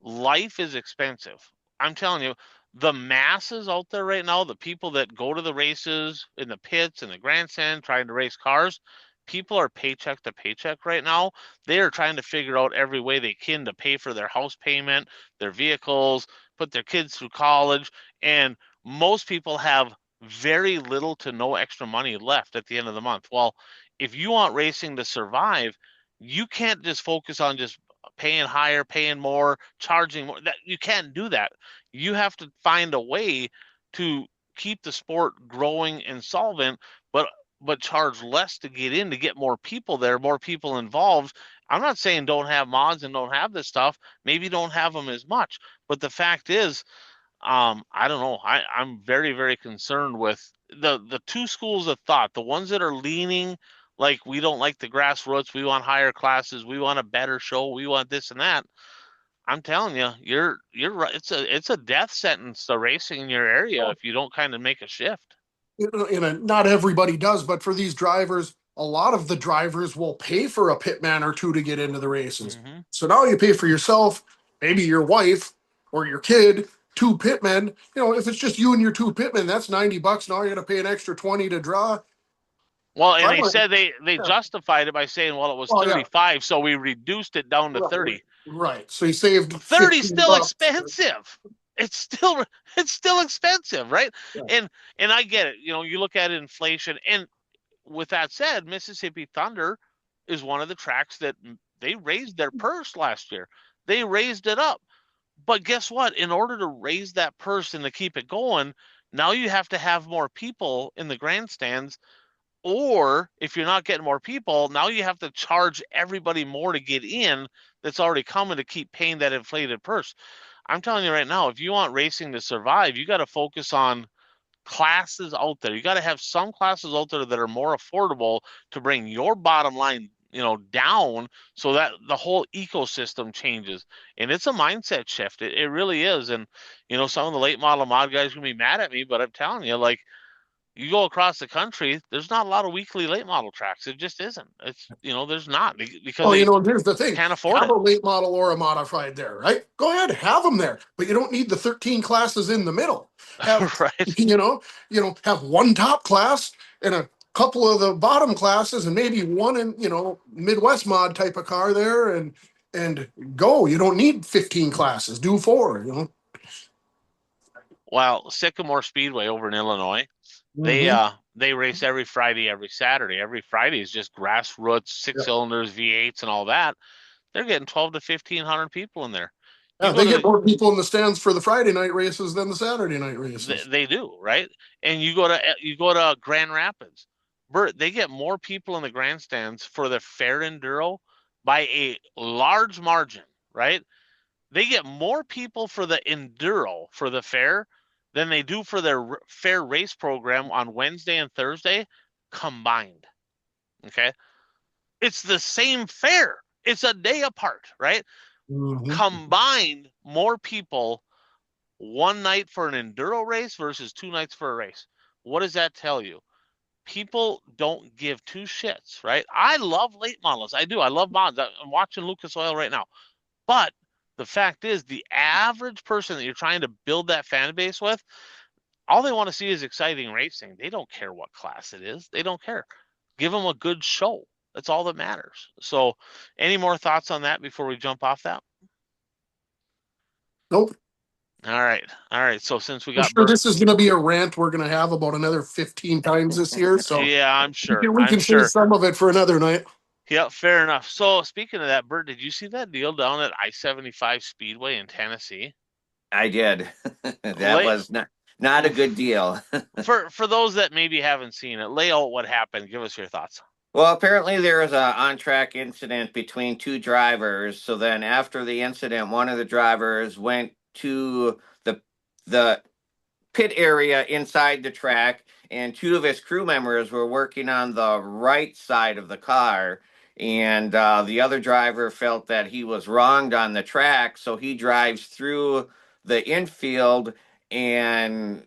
life is expensive. I'm telling you, the masses out there right now, the people that go to the races in the pits and the grandstand trying to race cars, people are paycheck to paycheck right now. They are trying to figure out every way they can to pay for their house payment, their vehicles, put their kids through college, and most people have very little to no extra money left at the end of the month. Well, if you want racing to survive, you can't just focus on just paying higher, paying more, charging more. That you can't do that. You have to find a way to keep the sport growing and solvent, but charge less to get in, to get more people there, more people involved. I'm not saying don't have mods and don't have this stuff. Maybe don't have them as much. But the fact is, I don't know. I'm very, very concerned with the 2 schools of thought. The ones that are leaning like we don't like the grassroots, we want higher classes, we want a better show, we want this and that. I'm telling you, you're right. It's a death sentence to racing in your area if you don't kind of make a shift. Not everybody does, but for these drivers, a lot of the drivers will pay for a pitman or two to get into the races. Mm-hmm. So now you pay for yourself, maybe your wife or your kid, 2 pitmen. If it's just you and your 2 pitmen, that's $90. Now you're going to pay an extra 20 to draw. Well, and they said they justified it by saying, well, it was 35, yeah, so we reduced it down to 30. Right. So you saved 30 still expensive. It's still expensive, right? Yeah. And I get it. You look at inflation, and with that said, Mississippi Thunder is one of the tracks that they raised their purse last year. They raised it up. But guess what? In order to raise that purse and to keep it going, now you have to have more people in the grandstands. Or if you're not getting more people, now you have to charge everybody more to get in that's already coming to keep paying that inflated purse. I'm telling you right now, if you want racing to survive, you got to focus on classes out there. You got to have some classes out there that are more affordable to bring your bottom line, down so that the whole ecosystem changes. And it's a mindset shift. It really is. And, some of the late model mod guys are going to be mad at me, but I'm telling you, like, You go across the country, there's not a lot of weekly late model tracks. It just isn't. It's, there's not because Well, they here's the thing: can't afford have it. a late model or a modified there, right? Go ahead, have them there, but you don't need the 13 classes in the middle. Have Right. have one top class and a couple of the bottom classes, and maybe one in Midwest mod type of car there, and go. You don't need 15 classes. Do four. Well, Sycamore Speedway over in Illinois, they Mm-hmm. uh they race every Friday, every Saturday. Every Friday is just grassroots, six Yeah. cylinders, V8s, and all that. They're getting 12 to 1500 people in there. You Yeah, go they to get the more people in the stands for the Friday night races than the Saturday night races. they do, right? And you go to Grand Rapids. Bert, they get more people in the grandstands for the fair enduro by a large margin, right? They get more people for the enduro for the fair than they do for their fair race program on Wednesday and Thursday combined. Okay. It's the same fair. It's a day apart, right? Mm-hmm. Combined, more people one night for an enduro race versus 2 nights for a race. What does that tell you? People don't give two shits, right? I love late models. I do. I love mods. I'm watching Lucas Oil right now. But the fact is, the average person that you're trying to build that fan base with, all they want to see is exciting racing. They don't care what class it is. They don't care. Give them a good show. That's all that matters. So, any more thoughts on that before we jump off that? Nope. All right. All right. So, since we I'm got sure Bert, this is going to be a rant we're going to have about another 15 times this year. So yeah, I'm sure. we I'm can save sure. some of it for another night. Yeah, fair enough. So, speaking of that, Bert, did you see that deal down at I-75 Speedway in Tennessee? I did. That Lay, was not a good deal. for those that maybe haven't seen it, lay out what happened. Give us your thoughts. Well, apparently there was a on-track incident between two drivers. So then after the incident, one of the drivers went to the pit area inside the track, and two of his crew members were working on the right side of the car. And the other driver felt that he was wronged on the track, so he drives through the infield, and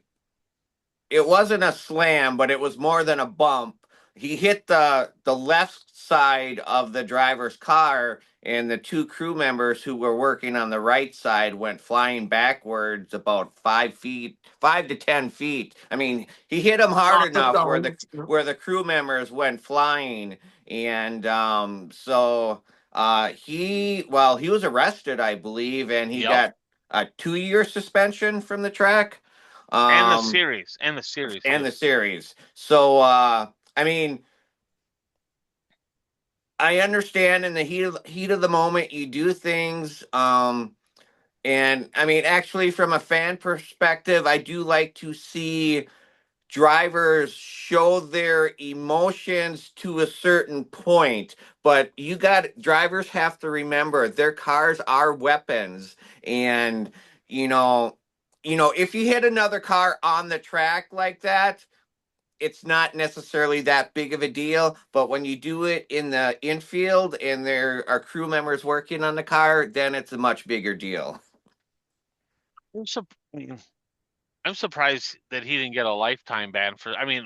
it wasn't a slam, but it was more than a bump. He hit the left side of the driver's car, and the two crew members who were working on the right side went flying backwards about 5 feet, 5 to 10 feet. I mean, he hit them hard Knocked it enough where down. the crew members went flying, and he was arrested, I believe, and he Yep. got a 2 year suspension from the track. And the Um, series. And the series and too. the series. So I mean, I understand in the heat of the moment you do things. And I mean, actually, from a fan perspective, I do like to see drivers show their emotions to a certain point. But drivers have to remember their cars are weapons, and you know, if you hit another car on the track like that, it's not necessarily that big of a deal, but when you do it in the infield and there are crew members working on the car, then it's a much bigger deal. I'm, sur- I'm surprised that he didn't get a lifetime ban for. I mean,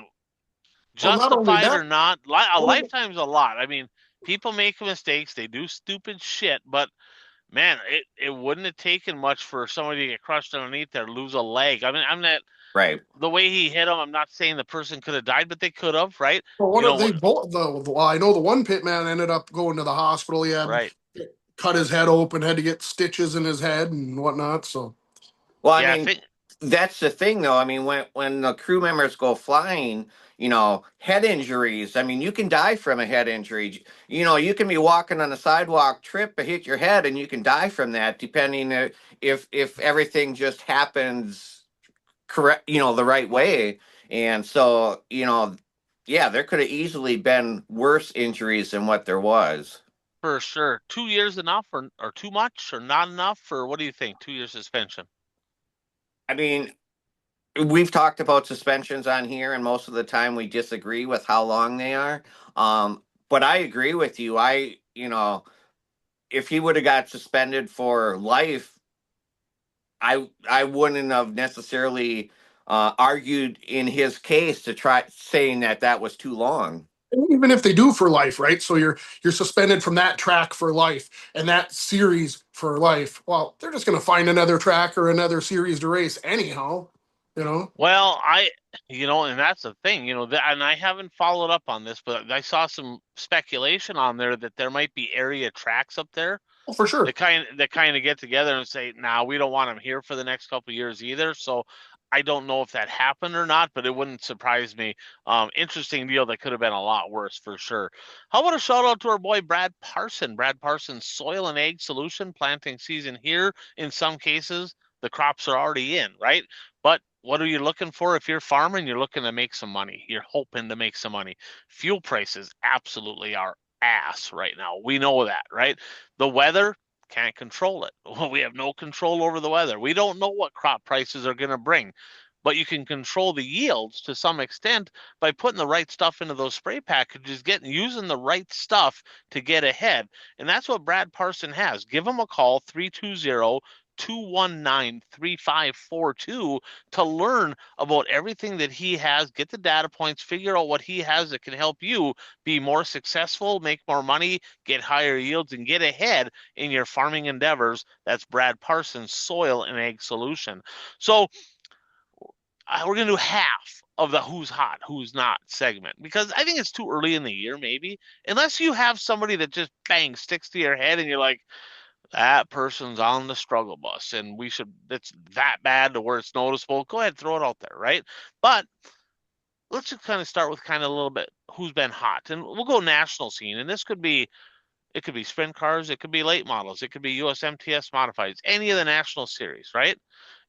Well, not only justified that, or not, a well, lifetime's a lot. I mean, people make mistakes, they do stupid shit, but man, it wouldn't have taken much for somebody to get crushed underneath there, lose a leg. I mean, I'm not Right. the way he hit him. I'm not saying the person could have died, but they could have, right? one You of know they what? both the well, I know the one pit man ended up going to the hospital. He had Right? cut his head open, had to get stitches in his head and whatnot. So Well, I Yeah, I mean, think that's the thing, though. I mean, when the crew members go flying, head injuries. I mean, you can die from a head injury. You can be walking on a sidewalk, trip, hit your head, and you can die from that, depending if everything just happens correct, the right way. And so, yeah, there could have easily been worse injuries than what there was. for sure. 2 years enough, or too much, or not enough, or what do you think? 2 years suspension. I mean, we've talked about suspensions on here, and most of the time we disagree with how long they are. But I agree with you. If he would have got suspended for life, I wouldn't have necessarily argued in his case to try saying that that was too long. Even if they do for life, right? So you're suspended from that track for life and that series for life. Well, they're just going to find another track or another series to race anyhow, you know. Well, and that's the thing, and I haven't followed up on this, but I saw some speculation on there that there might be area tracks up there Well, for sure. that kind of get together and say, "Nah, we don't want them here for the next couple of years either." So I don't know if that happened or not, but it wouldn't surprise me. Interesting deal that could have been a lot worse for sure. How about a shout out to our boy Brad Parson? Brad Parson's soil and egg solution planting season here. In some cases, the crops are already in, right? But what are you looking for if you're farming? You're looking to make some money. You're hoping to make some money. Fuel prices absolutely are ass right now. We know that, right? The weather, can't control it. We have no control over the weather. We don't know what crop prices are going to bring, but you can control the yields to some extent by putting the right stuff into those spray packages, using the right stuff to get ahead. And that's what Brad Parson has. Give him a call, 320-219-3542 to learn about everything that he has, get the data points, figure out what he has that can help you be more successful, make more money, get higher yields, and get ahead in your farming endeavors. That's Brad Parsons' Soil and Egg Solution. So we're going to do half of the who's hot, who's not segment because I think it's too early in the year, maybe, unless you have somebody that just bang sticks to your head and you're like, that person's on the struggle bus and it's that bad to where it's noticeable. Go ahead, throw it out there, right? But let's just kind of start with kind of a little bit who's been hot, and we'll go national scene. And it could be sprint cars, it could be late models, it could be USMTS modifieds, any of the national series, right?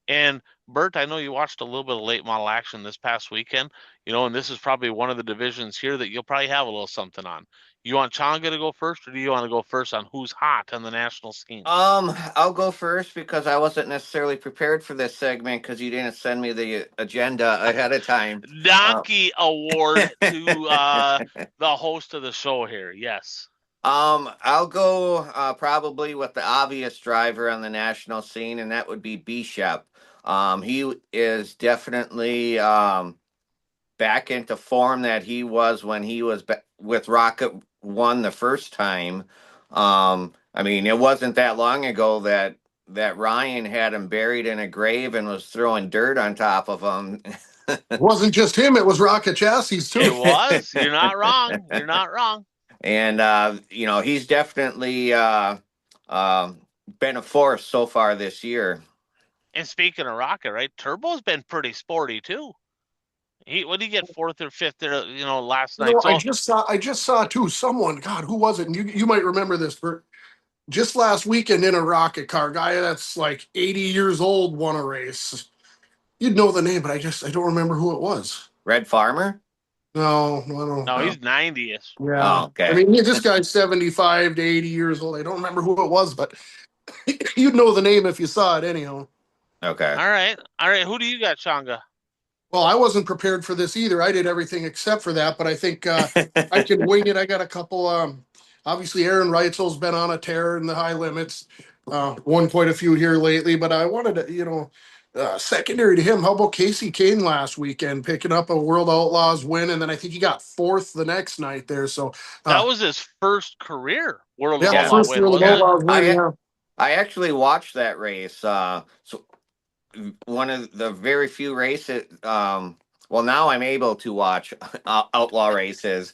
And Bert, I know you watched a little bit of late model action this past weekend, and this is probably one of the divisions here that you'll probably have a little something on. You want Changa to go first, or do you want to go first on who's hot on the national scene? I'll go first because I wasn't necessarily prepared for this segment because you didn't send me the agenda ahead of time. Donkey award to the host of the show here. Yes. I'll go probably with the obvious driver on the national scene, and that would be Bishop. He is definitely back into form that he was when he was with Rocket One the first time. I mean, it wasn't that long ago that Ryan had him buried in a grave and was throwing dirt on top of him. It wasn't just him; it was Rocket Chassis too. It was. You're not wrong. You're not wrong. And he's definitely been a force so far this year. And speaking of Rocket, right? Turbo's been pretty sporty too. What did he get, fourth or fifth there? Last night. I just saw too. Someone, God, who was it? And you might remember this, Bert. Just last weekend in a rocket car, guy that's like 80 years old won a race. You'd know the name, but I don't remember who it was. Red Farmer? No, I don't. No, he's 90th. Yeah. Oh, okay. I mean, this guy's 75 to 80 years old. I don't remember who it was, but you'd know the name if you saw it anyhow. Okay. All right. Who do you got, Changa? Well, I wasn't prepared for this either. I did everything except for that, but I think I can wing it. I got a couple. Obviously, Aaron Reitzel's been on a tear in the high limits. Won quite a few here lately, but I wanted to, secondary to him, how about Casey Kane last weekend picking up a World Outlaws win, and then I think he got fourth the next night there. So that was his first career World yeah, Outlaw first win. World Outlaws win. Yeah. I actually watched that race. So one of the very few races. Well, now I'm able to watch outlaw races.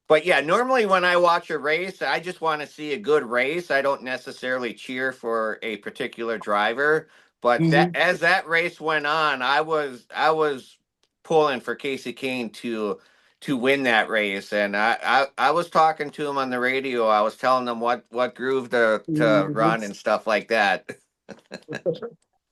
But yeah, normally when I watch a race, I just want to see a good race. I don't necessarily cheer for a particular driver. But as that race went on, I was pulling for Casey Kane to win that race, and I was talking to him on the radio. I was telling him what groove to run and stuff like that.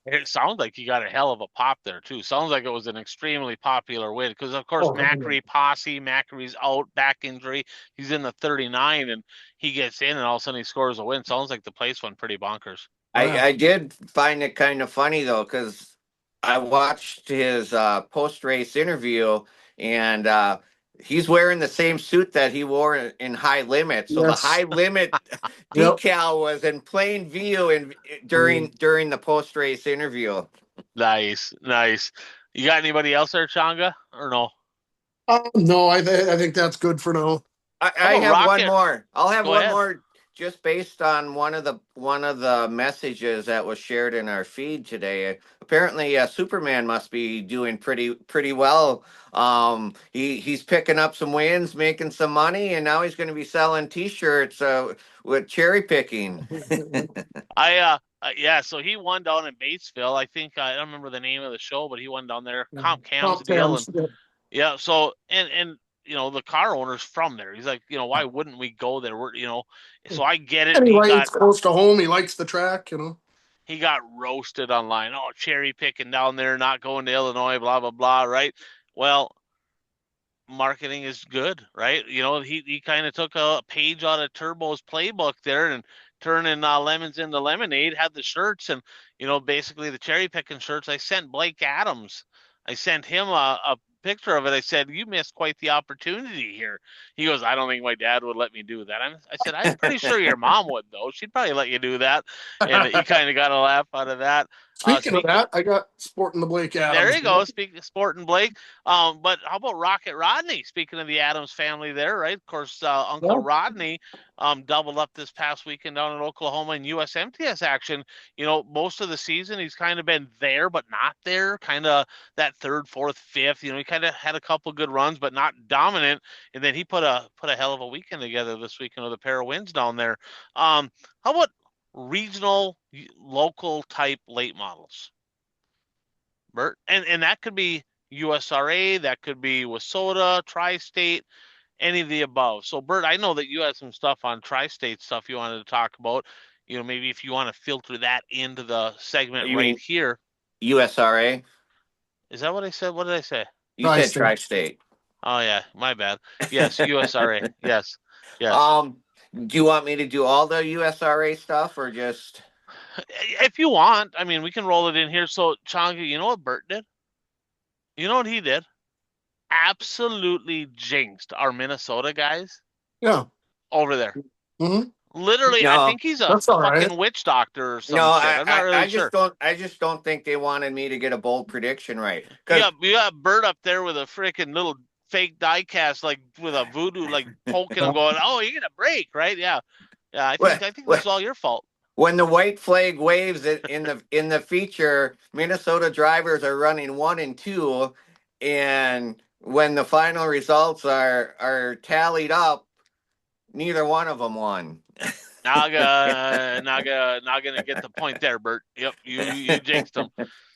It sounds like you got a hell of a pop there too. Sounds like it was an extremely popular win because, of course, Macary's out, back injury. He's in the 39 and he gets in and all of a sudden he scores a win. Sounds like the place went pretty bonkers. I did find it kind of funny though, because I watched his post-race interview, and he's wearing the same suit that he wore in high limit. So the high limit decal was in plain view during the post-race interview. Nice, nice. You got anybody else there, Changa, or no? No, I think that's good for now. How I about have one Rocket? more. I'll have Go one ahead. more just based on one of the messages that was shared in our feed today. Apparently, Superman must be doing pretty well. He's picking up some wins, making some money, and now he's going to be selling T-shirts with cherry picking. Yeah, so he won down in Batesville. I think I don't remember the name of the show, but he won down there. Comp Cam's Comp deal, and cams. Yeah. yeah, so and the car owner's from there. He's like, why wouldn't we go there? So I get it. And He it's close to home. He likes the track. got roasted online. Oh, cherry picking down there, not going to Illinois, blah blah blah, right? Well, marketing is good, right? He kind of took a page out of Turbo's playbook there and turning lemons into lemonade, had the shirts and basically the cherry picking shirts. I sent Blake Adams. I sent him a picture of it. I said, "You missed quite the opportunity here." He goes, "I don't think my dad would let me do that." I said, "I'm pretty sure your mom would though. She'd probably let you do that." And he kind of got a laugh out of that. Speaking of Speak that, I got sporting the Blake There Adams. you go. Speaking of Sport and Blake, but how about Rocket Rodney? Speaking of the Adams family, there, right? Of course, Uncle Yeah. Rodney doubled up this past weekend down in Oklahoma in USMTS action. Most of the season he's kind of been there, but not there. Kind of that third, fourth, fifth. He kind of had a couple good runs, but not dominant. And then he put a hell of a weekend together this weekend with a pair of wins down there. How about regional, local type late models? Bert, and that could be USRA, that could be Wasota, Tri-State, any of the above. So, Bert, I know that you had some stuff on Tri-State stuff you wanted to talk about. Maybe if you want to filter that into the segment You right mean here. USRA? Is that what I said? What did I say? You said Tri-state. tri-state. Oh yeah, my bad. Yes, USRA. Yes, yes. Um, do you want me to do all the USRA stuff or just? If you want, I mean, we can roll it in here. So, Changa, you know what Bert did? You know what he did? Absolutely jinxed our Minnesota guys Yeah. over there. Hmm. Literally, I No, think he's a That's all right. fucking witch doctor or no, some shit. I'm not really sure. I just don't think they wanted me to get a bold prediction right. Because You got Bert up there with a freaking little fake diecast, like with a voodoo, like poking him, going, "Oh, you're gonna break, right?" Yeah, yeah. I think this is all your fault. when the white flag waves in the feature, Minnesota drivers are running 1 and 2, and when the final results are tallied up, neither one of them won. Not gonna get the point there, Bert. Yep, you jinxed him.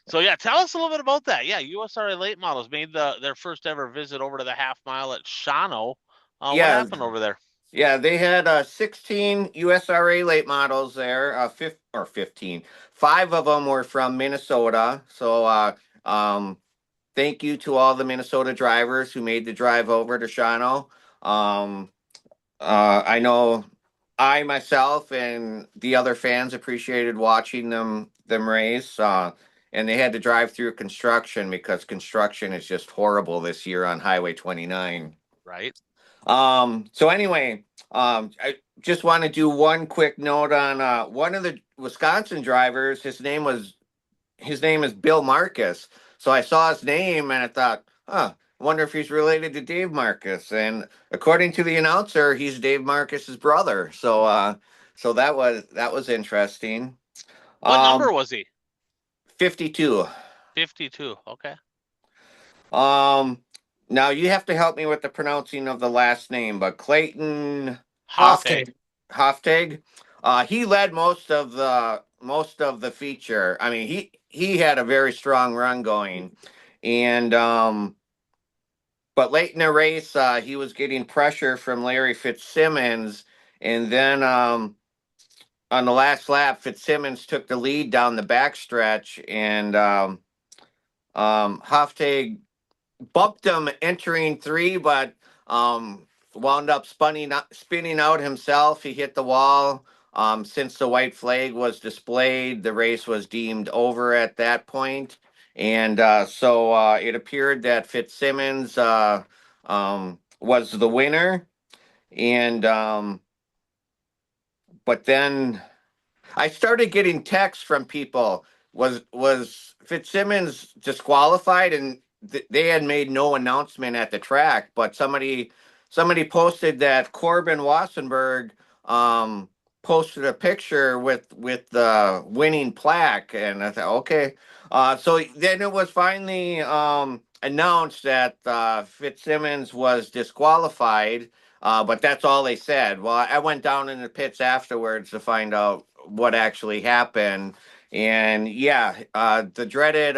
So yeah, tell us a little bit about that. Yeah, USRA late models made their first ever visit over to the half mile at Shawano. What Yeah, happened over there? yeah, they had 16 USRA late models there, 15. Five of them were from Minnesota. So thank you to all the Minnesota drivers who made the drive over to Shawano. Um, I know I myself and the other fans appreciated watching them race. And they had to drive through construction because construction is just horrible this year on Highway 29. Right. So anyway, I just want to do one quick note on one of the Wisconsin drivers. His name is Bill Marcus. So I saw his name and I thought, huh, I wonder if he's related to Dave Marcus. And according to the announcer, he's Dave Marcus's brother. So that was interesting. What number Um, was he? 52. 52. Okay. Um, Now you have to help me with the pronouncing of the last name, but Clayton Hoftag. Hoftag. He led most of the feature. I mean, he had a very strong run going, and but late in the race, he was getting pressure from Larry Fitzsimmons, and then on the last lap, Fitzsimmons took the lead down the backstretch, and Hoftag bumped him entering three, but wound up spinning out himself. He hit the wall. Since the white flag was displayed, the race was deemed over at that point. And so it appeared that Fitzsimmons was the winner. And but then I started getting texts from people was Fitzsimmons disqualified, and they had made no announcement at the track, but somebody posted that Corbin Wassenberg um posted a picture with the winning plaque, and I thought, okay. So then it was finally announced that Fitzsimmons was disqualified, but that's all they said. Well, I went down in the pits afterwards to find out what actually happened, and yeah, the dreaded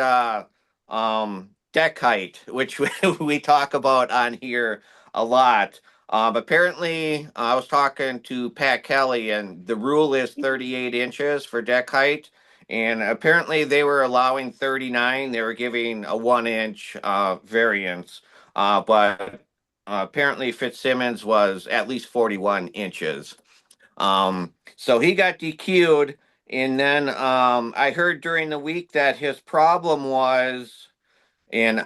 deck height, which we talk about on here a lot. Apparently, I was talking to Pat Kelly, and the rule is 38 inches for deck height. And apparently, they were allowing 39. They were giving a 1 inch variance. But apparently, Fitzsimmons was at least 41 inches. So he got DQ'd. And then I heard during the week that his problem was, and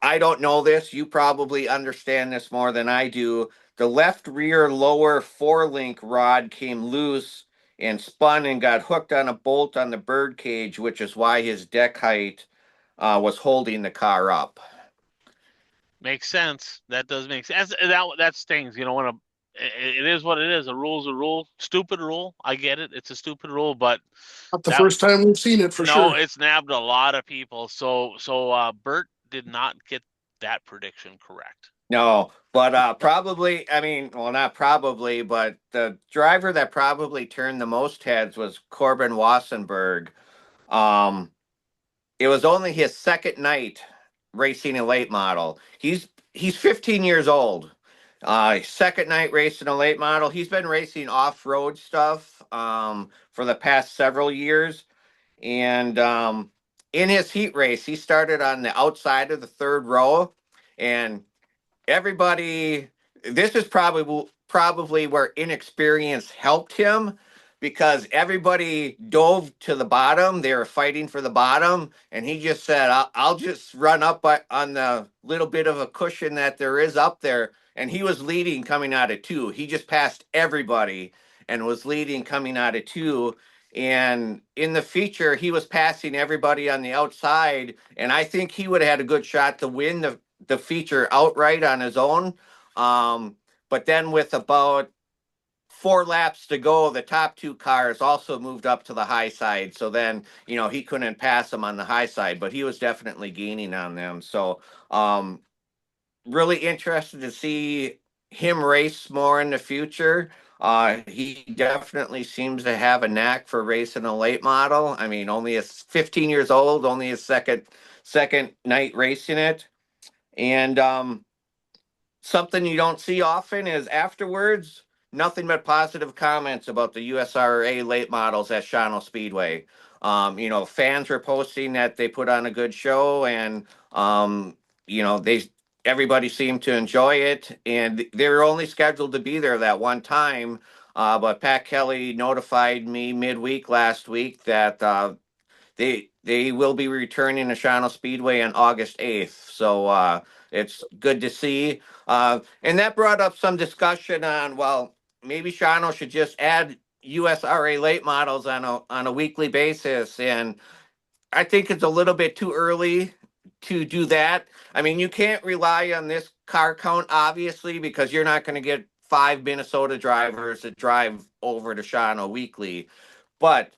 I don't know this, you probably understand this more than I do. The left rear lower four-link rod came loose and spun and got hooked on a bolt on the bird cage, which is why his deck height was holding the car up. Makes sense. That does make sense. That stings. When it is what it is. A rule's a rule. Stupid rule. I get it. It's a stupid rule, but Not the first time we've seen it for no, sure. it's nabbed a lot of people. So Bert did not get that prediction correct. No, but probably, I mean, well, not probably, but the driver that probably turned the most heads was Corbin Wassenberg. Um, it was only his second night racing a late model. He's 15 years old. Second night racing a late model. He's been racing off-road stuff for the past several years. And in his heat race, he started on the outside of the third row, and everybody, this is probably where inexperience helped him, because everybody dove to the bottom. They were fighting for the bottom, and he just said, I'll just run up on the little bit of a cushion that there is up there. And he was leading coming out of two. He just passed everybody and was leading coming out of two. And in the feature, he was passing everybody on the outside, and I think he would have had a good shot to win the feature outright on his own. But then with about 4 laps to go, the top two cars also moved up to the high side. So then, he couldn't pass them on the high side, but he was definitely gaining on them. So really interested to see him race more in the future. He definitely seems to have a knack for racing a late model. I mean, only is 15 years old, only his second night racing it. And something you don't see often is afterwards, nothing but positive comments about the USRA late models at Shawano Speedway. Fans were posting that they put on a good show, and they everybody seemed to enjoy it, and they were only scheduled to be there that one time. But Pat Kelly notified me midweek last week that they will be returning to Shawano Speedway on August 8th. So it's good to see. And that brought up some discussion on, well, maybe Shawano should just add USRA late models on a weekly basis. And I think it's a little bit too early to do that. I mean, you can't rely on this car count, obviously, because you're not going to get 5 Minnesota drivers that drive over to Shawano weekly. But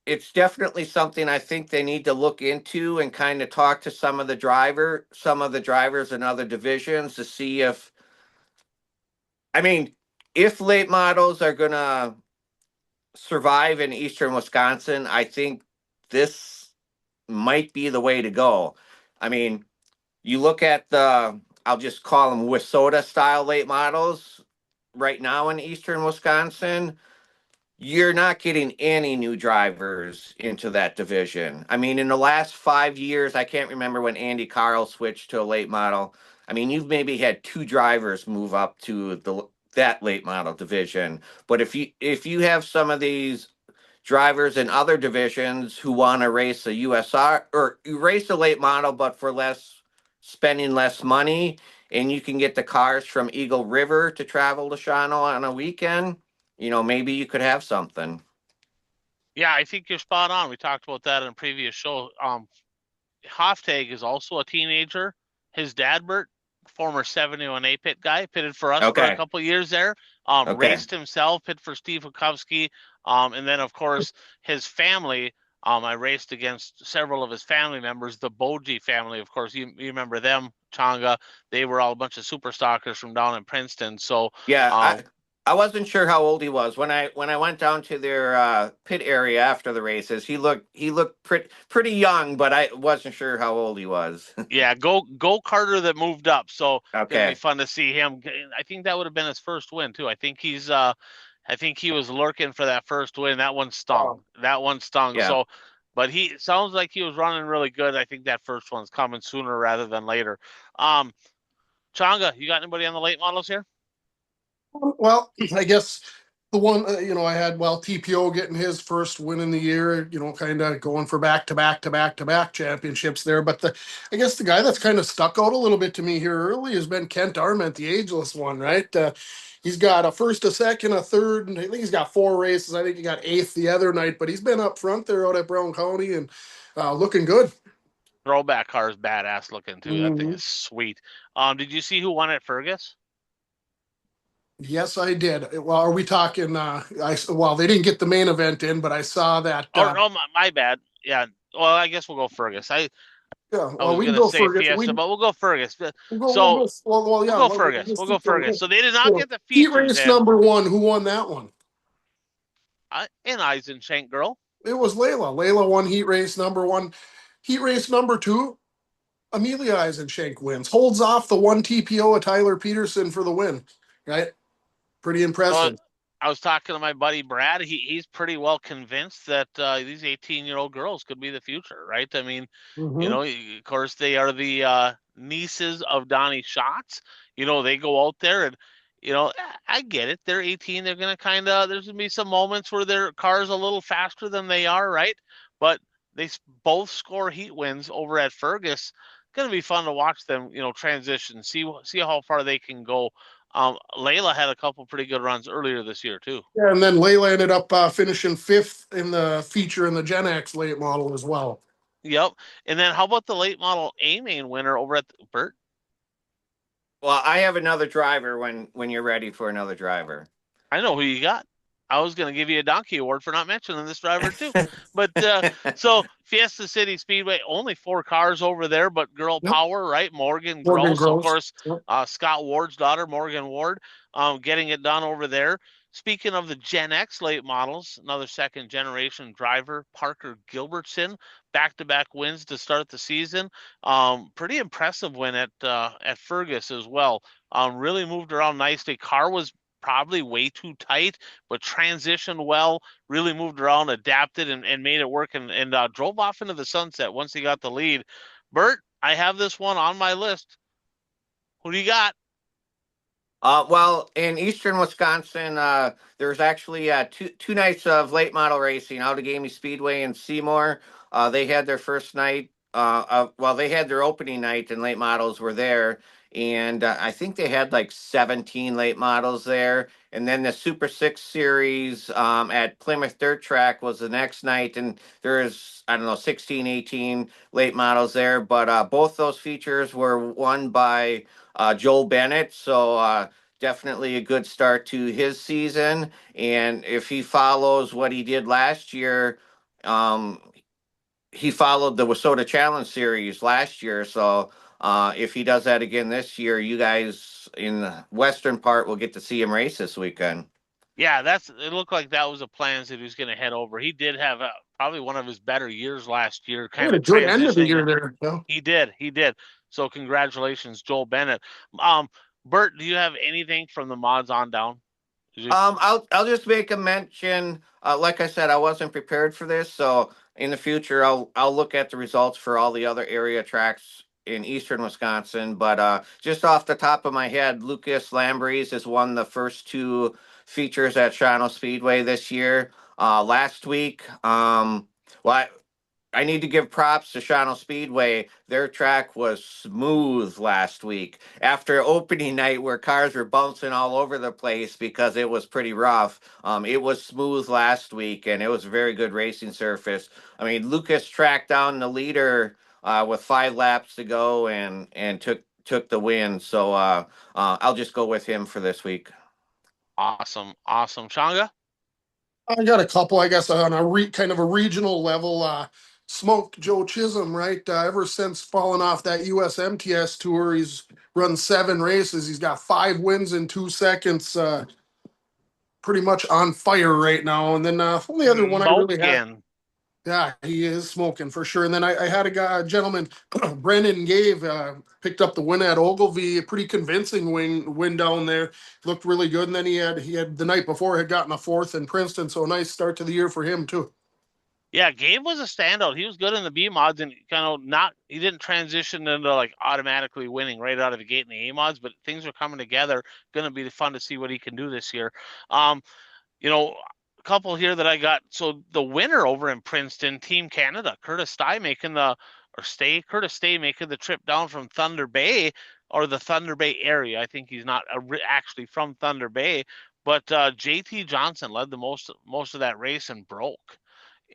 it's definitely something I think they need to look into and kind of talk to some of the drivers in other divisions to see if late models are going to survive in eastern Wisconsin. I think this might be the way to go. I mean, you look at I'll just call them Wissoda style late models right now in eastern Wisconsin. You're not getting any new drivers into that division. I mean, in the last 5 years, I can't remember when Andy Carl switched to a late model. I mean, you've maybe had 2 drivers move up to that late model division. But if you have some of these drivers in other divisions who want to race a USR, or you race a late model, but for spending less money, and you can get the cars from Eagle River to travel to Shawano on a weekend, maybe you could have something. Yeah, I think you're spot on. We talked about that in a previous show. Hoftag is also a teenager. His dad, Bert, former 71A pit guy, pitted for us for a Okay. couple years there. Okay. Raced himself, pit for Steve Wachowski. And then, of course, his family. I raced against several of his family members, the Boji family. Of course, you remember them, Changa. They were all a bunch of super stockers from down in Princeton. So, Yeah, um, I wasn't sure how old he was when I went down to their pit area after the races. He looked pretty young, but I wasn't sure how old he was. yeah, go Carter that moved up. So gonna be Okay. fun to see him. I think that would have been his first win too. I think he was lurking for that first win. That one stung. Um, That one stung. Yeah. So, but he sounds like he was running really good. I think that first one's coming sooner rather than later. Um, Changa, you got anybody on the late models here? well, I guess the one, I had, TPO getting his first win in the year, kind of going for back to back to back to back championships there. But I guess the guy that's kind of stuck out a little bit to me here early has been Kent Arment, the ageless one, right? He's got a first, a second, a third, and I think he's got 4 races. I think he got eighth the other night, but he's been up front there out at Brown County and looking good. Throwback car is badass looking too. That thing Mhm. is sweet. Did you see who won at Fergus? Yes, I did. Well, are we talking? Well, they didn't get the main event in, but I saw that. Oh, oh my bad. Yeah. Well, I guess we'll go Fergus. Yeah, I well, was we can gonna go say Fergus. Fiesta, but we'll go Fergus. We'll So go. Well, we'll yeah. go Fergus. Let's We'll do go Fergus. Fergus. So they did not get the Heat features race in. number one. Who won that one? An Eisenschenk girl. It was Layla. Layla won heat race number one. Heat race number two, Amelia Eisenschenk wins. Holds off the one TPO of Tyler Peterson for the win. Right? Pretty So impressive. I was talking to my buddy Brad. He's pretty well convinced that these 18-year-old girls could be the future, right? I mean, Mm-hmm. of course, they are the nieces of Donnie Schatz. They go out there and, I get it. They're 18. They're going to there's going to be some moments where their car's a little faster than they are, right? But they both score heat wins over at Fergus. Going to be fun to watch them, transition, see how far they can go. Layla had a couple pretty good runs earlier this year, too. Yeah, and then Layla ended up finishing fifth in the feature in the Gen X late model as well. Yep. And then how about the late model A main winner over at Bert? Well, I have another driver when you're ready for another driver. I know who you got. I was going to give you a donkey award for not mentioning this driver too. But so Fiesta City Speedway, only 4 cars over there, but girl Yep. power, right? Morgan Morgan Gross, of Gross. course, Yep. Scott Ward's daughter, Morgan Ward, getting it done over there. Speaking of the Gen X late models, another second generation driver, Parker Gilbertson, back-to-back wins to start the season. Pretty impressive win at Fergus as well. Really moved around nicely. Car was probably way too tight, but transitioned well, really moved around, adapted, and made it work, and drove off into the sunset once he got the lead. Bert, I have this one on my list. Who do you got? Well, in eastern Wisconsin, there's actually two nights of late model racing out of Gamey Speedway in Seymour. They had their first night. Well, they had their opening night, and late models were there. And I think they had like 17 late models there. And then the Super Six Series at Plymouth Dirt Track was the next night, and there's I don't know 16, 18 late models there. But both those features were won by Joel Bennett. So definitely a good start to his season. And if he follows what he did last year, um, he followed the Wasota Challenge Series last year. So if he does that again this year, you guys in the western part will get to see him race this weekend. Yeah, it looked like that was a plan that he was going to head over. He did have probably one of his better years last year, He had kind a of good end of the transitioning. year there. Yeah. He did. So congratulations, Joel Bennett. Um, Bert, do you have anything from the mods on down? I'll just make a mention. Like I said, I wasn't prepared for this, so in the future I'll look at the results for all the other area tracks in eastern Wisconsin. But just off the top of my head, Lucas Lambries has won the first 2 features at Shawano Speedway this year. Last week, well, I need to give props to Shawano Speedway. Their track was smooth last week. After opening night where cars were bouncing all over the place because it was pretty rough, it was smooth last week and it was a very good racing surface. I mean, Lucas tracked down the leader with 5 laps to go and took the win. So I'll just go with him for this week. Awesome. Changa? I got a couple, I guess, on a kind of a regional level. Smoked Joe Chisholm, right? Ever since falling off that USMTS tour, he's run 7 races. He's got 5 wins in 2 seconds. Pretty much on fire right now. And then only other one I really had. Smoking. Yeah, he is smoking for sure. And then I had a gentleman, Brendan Gave, picked up the win at Ogilvy, a pretty convincing win down there. Looked really good. And then he had the night before had gotten a 4th in Princeton, so a nice start to the year for him too. Yeah, Gabe was a standout. He was good in the B mods and he didn't transition into like automatically winning right out of the gate in the A mods, but things are coming together. Going to be fun to see what he can do this year. A couple here that I got. So the winner over in Princeton, Team Canada, Curtis Stay making the trip down from Thunder Bay or the Thunder Bay area. I think he's not actually from Thunder Bay, but JT Johnson led the most of that race and broke.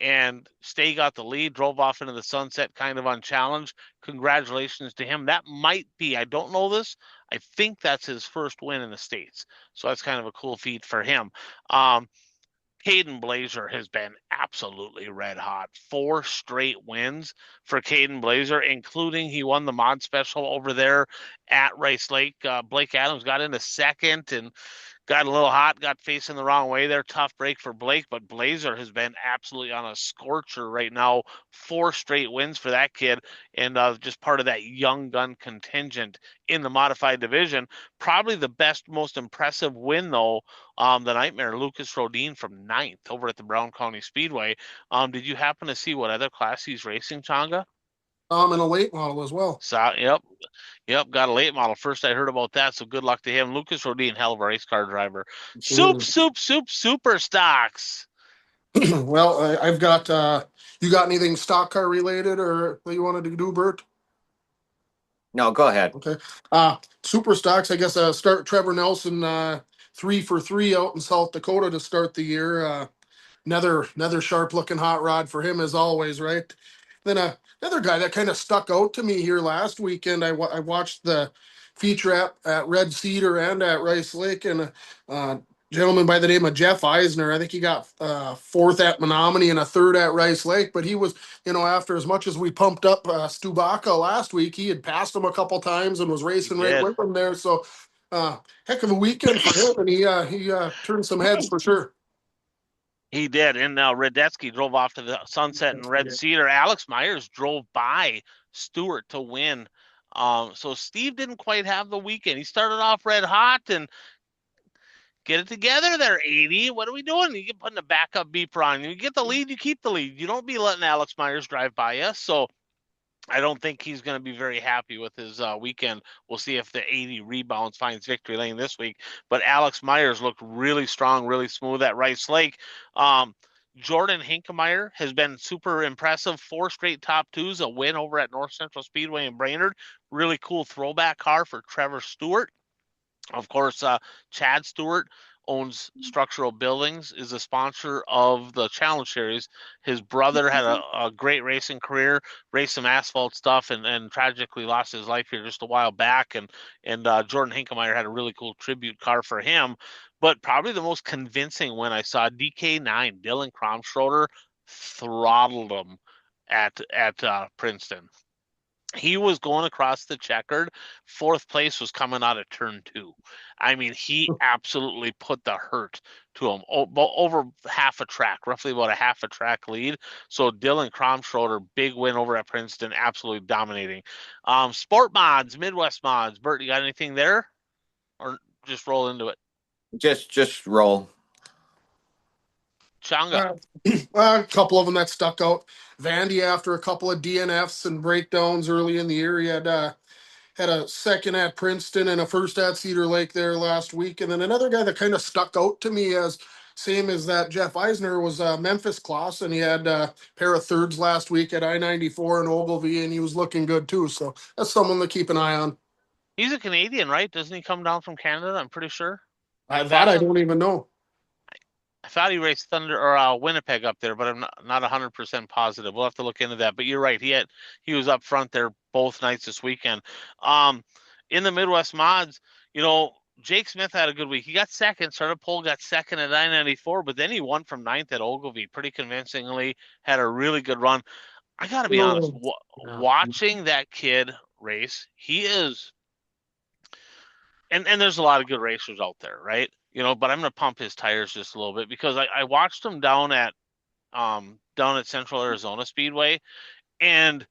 And Stay got the lead, drove off into the sunset kind of unchallenged. Congratulations to him. That might be, I don't know this, I think that's his first win in the States. So that's kind of a cool feat for him. Caden Blazer has been absolutely red hot. 4 straight wins for Caden Blazer, including he won the mod special over there at Rice Lake. Blake Adams got into second and got a little hot, got facing the wrong way there. Tough break for Blake, but Blazer has been absolutely on a scorcher right now. 4 straight wins for that kid, and just part of that young gun contingent in the modified division. Probably the best, most impressive win, though, the Nightmare, Lucas Rodin from 9th over at the Brown County Speedway. Did you happen to see what other class he's racing, Changa? And a late model as well. So, yep, got a late model. First I heard about that, so good luck to him. Lucas Rodin, hell of a race car driver. Super stocks. Well, I've got, you got anything stock car related or that you wanted to do, Bert? No, go ahead. Okay. Super stocks, I guess, start Trevor Nelson, 3 for 3 out in South Dakota to start the year. Another sharp looking hot rod for him as always, right? Then another guy that kind of stuck out to me here last weekend. I watched the feature at Red Cedar and at Rice Lake, and gentleman by the name of Jeff Eisner. I think he got 4th at Menominee and a 3rd at Rice Lake. But he was, after as much as we pumped up Stubaka last week, he had passed him a couple times and was racing right with him there. So heck of a weekend for him, and he turned some heads for sure. He did, and Radetsky drove off to the sunset in Red Cedar. Alex Myers drove by Stewart to win. So Steve didn't quite have the weekend. He started off red hot and get it together there, 80. What are we doing? You get putting a backup beeper on. You get the lead, you keep the lead. You don't be letting Alex Myers drive by you. So I don't think he's going to be very happy with his weekend. We'll see if the 80 rebounds finds victory lane this week. But Alex Myers looked really strong, really smooth at Rice Lake. Jordan Hinkemeyer has been super impressive. 4 straight top 2s, a win over at North Central Speedway in Brainerd. Really cool throwback car for Trevor Stewart. Of course, Chad Stewart owns Structural Buildings, is a sponsor of the Challenge Series. His brother had a great racing career, raced some asphalt stuff, and tragically lost his life here just a while back. And Jordan Hinkemeyer had a really cool tribute car for him. But probably the most convincing win I saw, DK9, Dylan Kromschroeder throttled him at Princeton. He was going across the checkered. 4th place was coming out of turn 2. I mean, he absolutely put the hurt to him over half a track, roughly about a half a track lead. So Dylan Kromschroeder, big win over at Princeton, absolutely dominating. Sport mods, Midwest mods. Bert, you got anything there, or just roll into it? Just roll. Changa. A couple of them that stuck out. Vandy, after a couple of DNFs and breakdowns early in the year, he had a 2nd at Princeton and a 1st at Cedar Lake there last week. And then another guy that kind of stuck out to me as same as that Jeff Eisner was a Memphis class, and he had a pair of thirds last week at I-94 and Ogilvy, and he was looking good too. So that's someone to keep an eye on. He's a Canadian, right? Doesn't he come down from Canada? I'm pretty sure. That I don't even know. I thought he raced Thunder or Winnipeg up there, but I'm not 100% positive. We'll have to look into that. But you're right. He was up front there both nights this weekend. In the Midwest mods, Jake Smith had a good week. He got second. Started pole, got second at I-94, but then he won from ninth at Ogilvy pretty convincingly. Had a really good run. I got to be honest. Watching that kid race, he is. And there's a lot of good racers out there, right? But I'm going to pump his tires just a little bit because I watched him down at Central Arizona Speedway, and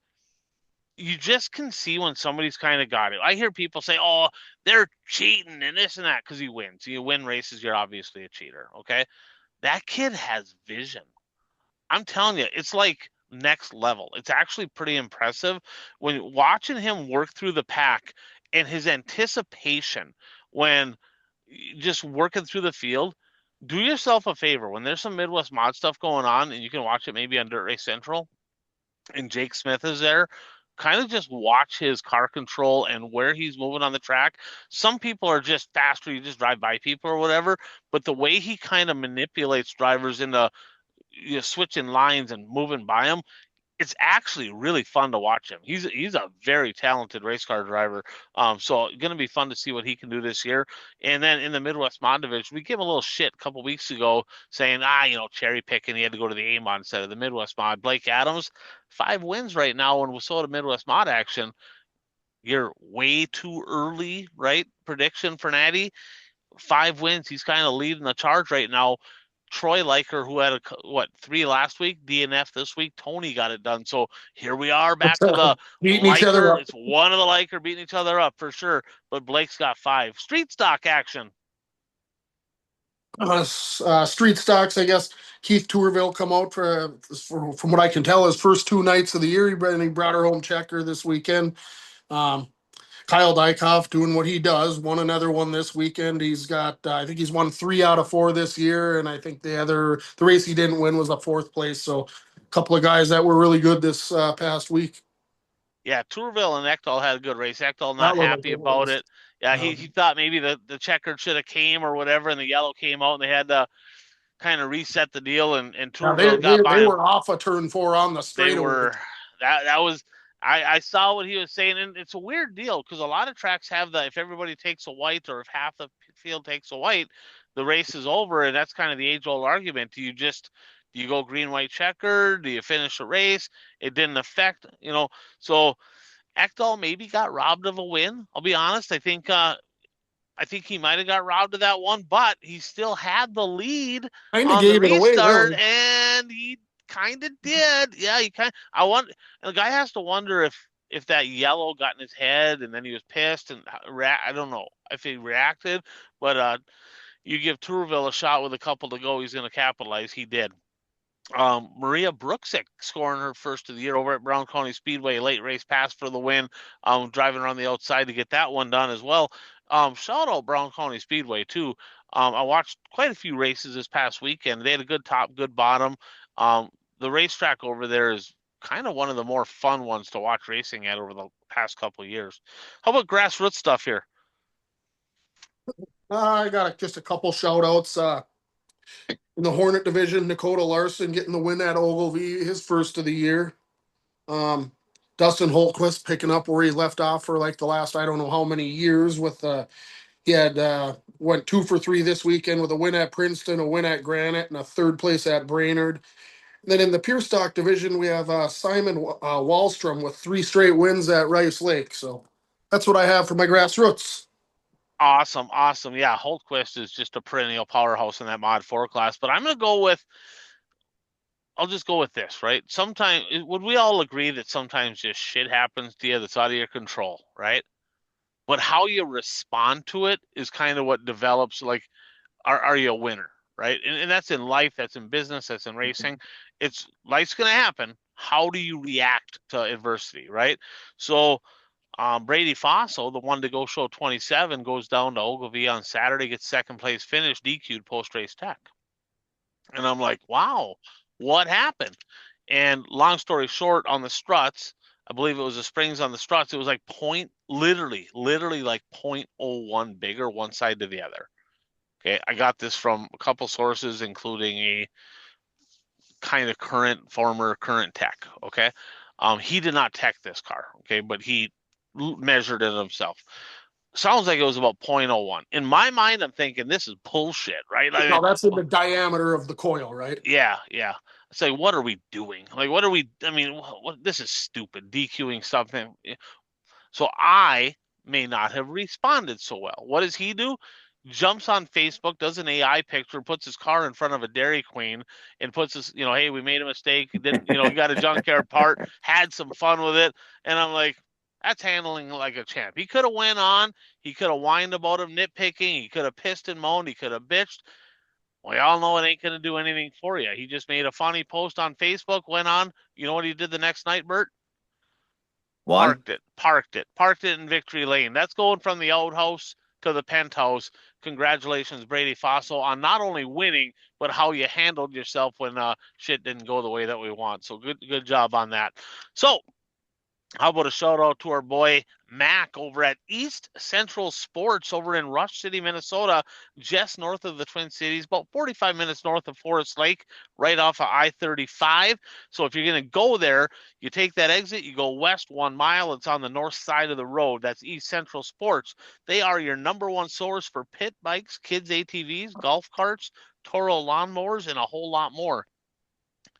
you just can see when somebody's kind of got it. I hear people say, "Oh, they're cheating and this and that," because he wins. You win races, you're obviously a cheater. Okay, that kid has vision. I'm telling you, it's like next level. It's actually pretty impressive when watching him work through the pack and his anticipation when just working through the field. Do yourself a favor when there's some Midwest mod stuff going on, and you can watch it maybe on Dirt Race Central, and Jake Smith is there. Kind of just watch his car control and where he's moving on the track. Some people are just faster, you just drive by people or whatever, but the way he kind of manipulates drivers into switching lines and moving by them, it's actually really fun to watch him. He's a very talented race car driver. So going to be fun to see what he can do this year. And then in the Midwest Mod Division, we gave him a little shit a couple weeks ago saying, cherry picking. He had to go to the A Mod instead of the Midwest Mod. Blake Adams, 5 wins right now, and we saw the Midwest Mod action. You're way too early, right? Prediction for Natty. 5 wins. He's kind of leading the charge right now. Troy Liker, who had 3 last week, DNF this week. Tony got it done. So here we are back to the beating each other Liker. up. It's one of the Liker beating each other up for sure. But Blake's got 5. Street stock action. Street stocks, I guess. Keith Tourville come out for from what I can tell, his first 2 nights of the year. He brought her home checker this weekend. Kyle Dykhoff doing what he does, won another one this weekend. He's got, I think he's won 3 out of 4 this year, and I think the race he didn't win was a 4th place. So a couple of guys that were really good this past week. Yeah, Tourville and Ekdahl had a good race. Ekdahl not happy about it. Yeah, he thought maybe the checkered should have came or whatever, and the yellow came out, and they had to kind of reset the deal, and Tourville got by him. They were off of turn 4 on the straightaway. They were. That was. I saw what he was saying, and it's a weird deal because a lot of tracks have if everybody takes a white or if half the field takes a white, the race is over, and that's kind of the age-old argument. Do you go green, white, checker? Do you finish the race? It didn't affect, So Ekdahl maybe got robbed of a win. I'll be honest. I think he might have got robbed of that one, but he still had the lead on the restart, and he kind of did. Yeah, the guy has to wonder if that yellow got in his head and then he was pissed, and I don't know if he reacted, but you give Tourville a shot with a couple to go, he's going to capitalize. He did. Maria Brooksick scoring her first of the year over at Brown County Speedway, late race pass for the win, driving around the outside to get that one done as well. Shout out Brown County Speedway too. I watched quite a few races this past weekend. They had a good top, good bottom. The racetrack over there is kind of one of the more fun ones to watch racing at over the past couple of years. How about grassroots stuff here? I got just a couple shout outs. In the Hornet division, Dakota Larson getting the win at Ogilvy, his first of the year. Dustin Holtquist picking up where he left off for like the last, I don't know how many years with, he had, went 2 for 3 this weekend with a win at Princeton, a win at Granite, and a 3rd place at Brainerd. And then in the pure stock division, we have Simon Wallstrom with 3 straight wins at Rice Lake. So that's what I have for my grassroots. Awesome. Yeah, Holtquist is just a perennial powerhouse in that Mod 4 class. But I'll just go with this, right? Sometimes, would we all agree that sometimes just shit happens to you that's out of your control, right? But how you respond to it is kind of what develops, like, are you a winner, right? And that's in life, that's in business, that's in racing. Life's going to happen. How do you react to adversity, right? So Brady Fossil, the one to go show 27, goes down to Ogilvy on Saturday, gets 2nd place finish, DQ'd post-race tech. And I'm like, wow, what happened? And long story short, on the struts, I believe it was the springs on the struts, it was like literally like 0.01 bigger one side to the other. Okay, I got this from a couple sources, including a kind of former current tech. Okay, he did not tech this car. Okay, but he measured it himself. Sounds like it was about 0.01. In my mind, I'm thinking this is bullshit, right? I Now mean, that's in the diameter of the coil, right? yeah, yeah. It's like, what are we doing? Like, what are we? I mean, this is stupid. DQing something. So I may not have responded so well. What does he do? Jumps on Facebook, does an AI picture, puts his car in front of a Dairy Queen, and puts this, hey, we made a mistake. Didn't, we got a junkyard part, had some fun with it, and I'm like, that's handling like a champ. He could have went on, he could have whined about him, nitpicking, he could have pissed and moaned, he could have bitched. We all know it ain't going to do anything for you. He just made a funny post on Facebook, went on. You know what he did the next night, Bert? One. Parked it in Victory Lane. That's going from the outhouse to the penthouse. Congratulations, Brady Fossil, on not only winning, but how you handled yourself when shit didn't go the way that we want. So good job on that. So how about a shout out to our boy Mac over at East Central Sports over in Rush City, Minnesota, just north of the Twin Cities, about 45 minutes north of Forest Lake, right off of I-35. So if you're going to go there, you take that exit, you go west 1 mile. It's on the north side of the road. That's East Central Sports. They are your number one source for pit bikes, kids ATVs, golf carts, Toro lawnmowers, and a whole lot more.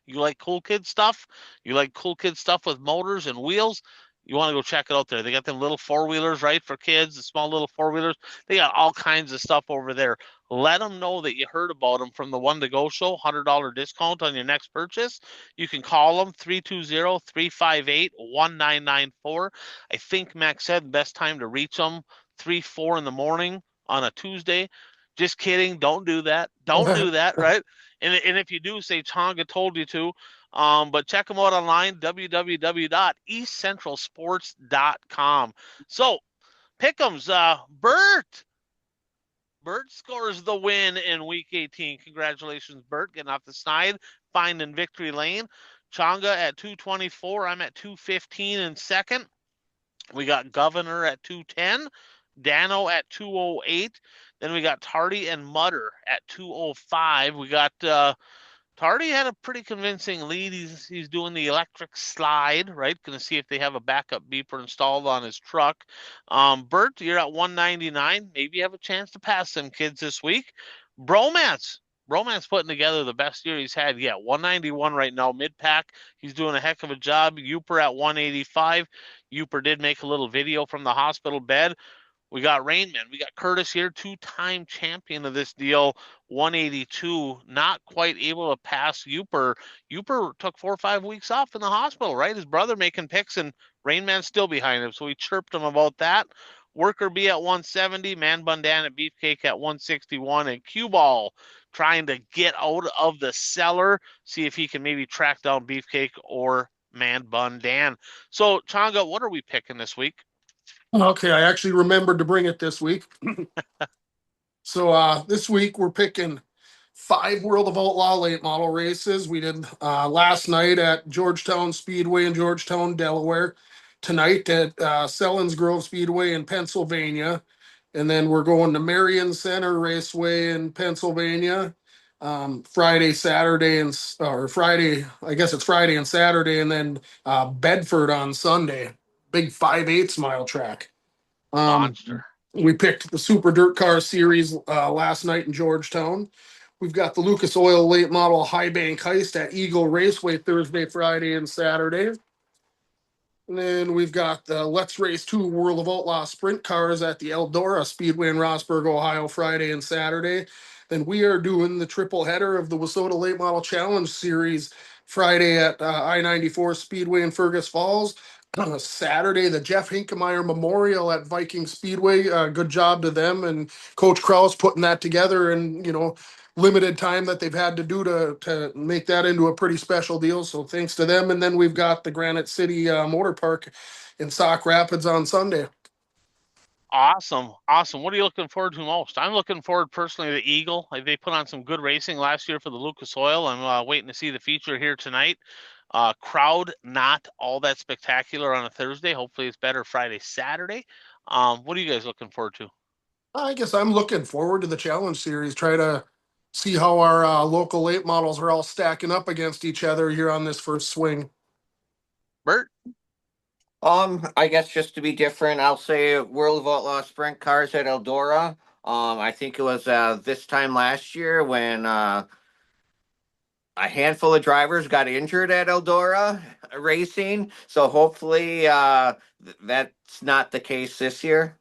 You like cool kid stuff? You like cool kid stuff with motors and wheels? You want to go check it out there. They got them little four-wheelers, right, for kids, the small little four-wheelers. They got all kinds of stuff over there. Let them know that you heard about them from the One to Go show, $100 discount on your next purchase. You can call them 320-358-1994. I think Max said the best time to reach them 3-4 in the morning on a Tuesday. Just kidding. Don't do that. Don't do that, right? And if you do, say Chonga told you to. But check them out online, www.eastcentralsports.com. So, Pick'ems, Bert scores the win in Week 18. Congratulations, Bert, getting off the side, finding victory lane. Chonga at 224. I'm at 215 in second. We got Governor at 210. Dano at 208. Then we got Tardy and Mutter at 205. We got Tardy had a pretty convincing lead. He's doing the electric slide, right? Going to see if they have a backup beeper installed on his truck. Bert, you're at 199. Maybe you have a chance to pass some kids this week. Bromance putting together the best year he's had yet. 191 right now, mid-pack. He's doing a heck of a job. Uper at 185. Uper did make a little video from the hospital bed. We got Rainman. We got Curtis here, two-time champion of this deal, 182. Not quite able to pass Uper. Uper took 4 or 5 weeks off in the hospital, right? His brother making picks, and Rainman's still behind him. So we chirped him about that. Worker B at 170, Man Bun Dan at Beefcake at 161, and Cue Ball trying to get out of the cellar, see if he can maybe track down Beefcake or Man Bun Dan. So, Chonga, what are we picking this week? Okay, I actually remembered to bring it this week. So this week we're picking 5 World of Outlaw late model races. We did last night at Georgetown Speedway in Georgetown, Delaware. Tonight at Sellens Grove Speedway in Pennsylvania. And then we're going to Marion Center Raceway in Pennsylvania. Friday, Saturday, or Friday, I guess it's Friday and Saturday, and then Bedford on Sunday. Big 5/8 mile track. Monster. We picked the Super Dirt Car Series last night in Georgetown. We've got the Lucas Oil Late Model High Bank Heist at Eagle Raceway Thursday, Friday, and Saturday. And then we've got the Let's Race 2 World of Outlaw Sprint Cars at the Eldora Speedway in Rossburg, Ohio, Friday and Saturday. Then we are doing the triple header of the Wissota Late Model Challenge Series Friday at I-94 Speedway in Fergus Falls. Saturday, the Jeff Hinkemeyer Memorial at Viking Speedway. Good job to them and Coach Kraus putting that together and, limited time that they've had to do to make that into a pretty special deal. So thanks to them. And then we've got the Granite City Motor Park in Sauk Rapids on Sunday. Awesome. Awesome. What are you looking forward to most? I'm looking forward personally to the Eagle. They put on some good racing last year for the Lucas Oil. I'm waiting to see the feature here tonight. Crowd not all that spectacular on a Thursday. Hopefully it's better Friday, Saturday. What are you guys looking forward to? I guess I'm looking forward to the challenge series. Try to see how our local late models are all stacking up against each other here on this first swing. Bert? I guess just to be different, I'll say World of Outlaw Sprint Cars at Eldora. I think it was this time last year when a handful of drivers got injured at Eldora racing. So hopefully that's not the case this year.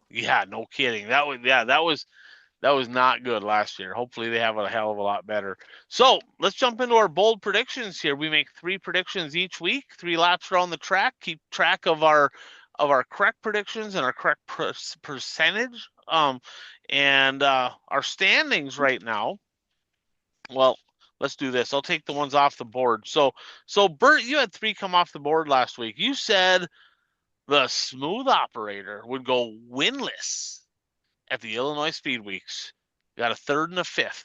Yeah, no kidding. That was not good last year. Hopefully they have a hell of a lot better. So let's jump into our bold predictions here. We make 3 predictions each week, 3 laps around the track. Keep track of our correct predictions and our correct percentage. And our standings right now. Well, let's do this. I'll take the ones off the board. So Bert, you had 3 come off the board last week. You said the smooth operator would go winless at the Illinois Speed Weeks. You got a 3rd and a 5th.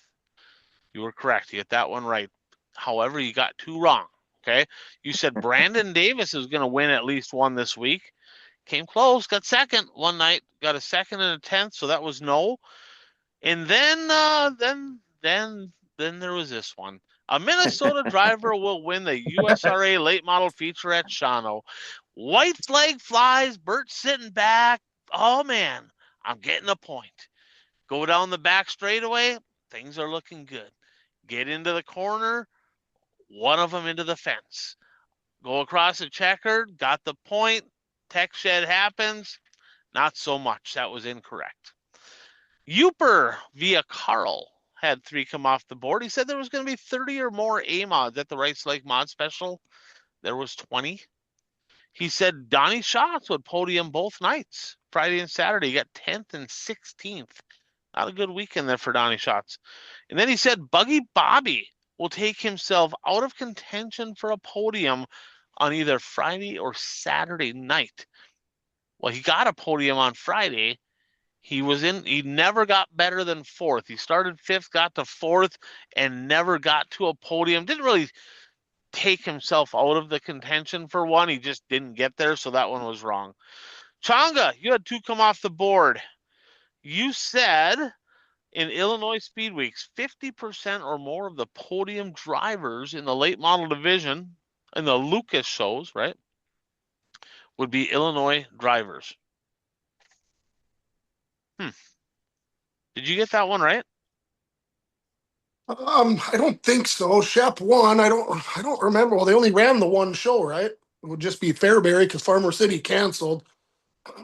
You were correct. You got that one right. However, you got 2 wrong. Okay. You said Brandon Davis is going to win at least one this week. Came close. Got 2nd one night. Got a 2nd and a 10th. So that was no. And then there was this one. A Minnesota driver will win the USRA late model feature at Shawano. White flag flies. Bert sitting back. Oh man, I'm getting a point. Go down the back straightaway. Things are looking good. Get into the corner. One of them into the fence. Go across the checkered. Got the point. Tech shed happens. Not so much. That was incorrect. Uper via Carl had 3 come off the board. He said there was going to be 30 or more A mods at the Rice Lake Mod Special. There was 20. He said Donnie Schatz would podium both nights, Friday and Saturday. He got 10th and 16th. Not a good weekend there for Donnie Schatz. And then he said Buggy Bobby will take himself out of contention for a podium on either Friday or Saturday night. Well, he got a podium on Friday. He never got better than 4th. He started 5th, got to 4th, and never got to a podium. Didn't really take himself out of the contention for one. He just didn't get there, so that one was wrong. Changa, you had 2 come off the board. You said in Illinois Speed Weeks, 50% or more of the podium drivers in the late model division in the Lucas shows, right, would be Illinois drivers. Did you get that one right? I don't think so. Shep won. I don't remember. Well, they only ran the one show, right? It would just be Fairbury because Farmer City canceled.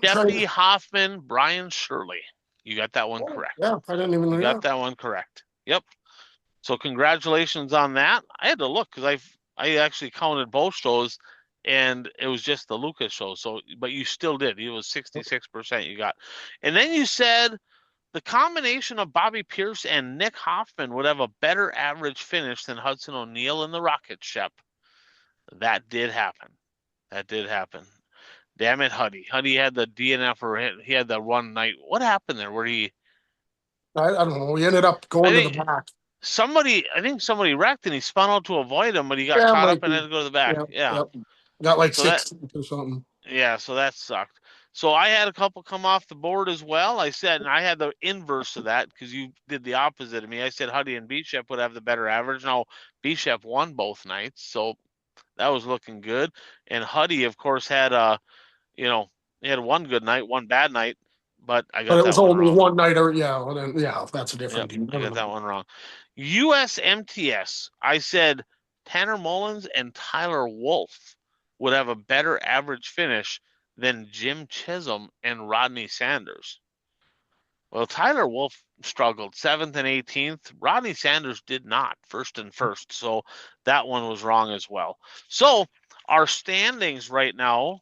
Deputy Hoffman, Brian Shirley. You got that one correct. Yeah, I didn't even know. You got that one correct. Yep. So congratulations on that. I had to look because I actually counted both shows and it was just the Lucas show. So, but you still did. It was 66% you got. And then you said the combination of Bobby Pierce and Nick Hoffman would have a better average finish than Hudson O'Neill and the Rocket Shep. That did happen. That did happen. Damn it, Huddy. Huddy had the DNF or he had the run night. What happened there? Where he? I don't know. We ended up going to the back. I think somebody wrecked and he spun out to avoid him, but he got caught up and had to go to the back. Yeah. Got like so 6th or something. Yeah, so that sucked. So I had a couple come off the board as well. I said, and I had the inverse of that because you did the opposite of me. I said Huddy and B-Shep would have the better average. Now B-Shep won both nights, so that was looking good. And Huddy, of course, had he had one good night, one bad night, but I got But it was that one only wrong. one night, or yeah, that's a different team. I got that one wrong. USMTS, I said Tanner Mullins and Tyler Wolf would have a better average finish than Jim Chisholm and Rodney Sanders. Well, Tyler Wolf struggled 7th and 18th. Rodney Sanders did not, 1st and 1st. So that one was wrong as well. So our standings right now,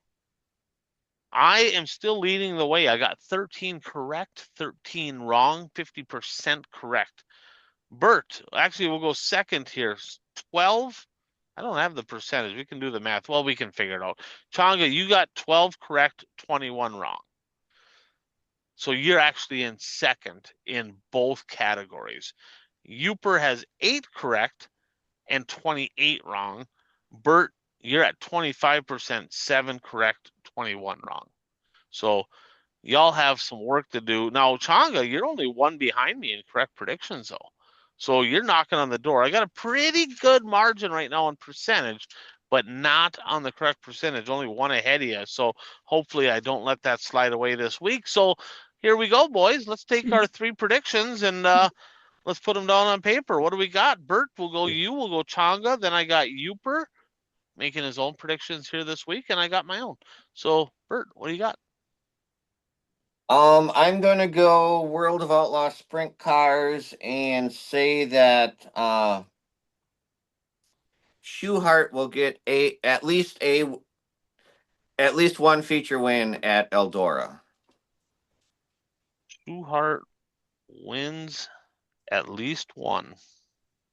I am still leading the way. I got 13 correct, 13 wrong, 50% correct. Bert, actually, we'll go 2nd here. 12. I don't have the percentage. We can do the math. Well, we can figure it out. Changa, you got 12 correct, 21 wrong. So you're actually in second in both categories. Uper has 8 correct and 28 wrong. Bert, you're at 25%, 7 correct, 21 wrong. So y'all have some work to do. Now, Changa, you're only 1 behind me in correct predictions, though. So you're knocking on the door. I got a pretty good margin right now in percentage, but not on the correct percentage, only 1 ahead of you. So hopefully I don't let that slide away this week. So here we go, boys. Let's take our 3 predictions and let's put them down on paper. What do we got? Bert, we'll go you, we'll go Changa. Then I got Uper making his own predictions here this week, and I got my own. So, Bert, what do you got? I'm gonna go World of Outlaw Sprint Cars and say that Schuhart will get at least one feature win at Eldora. Schuhart wins at least one.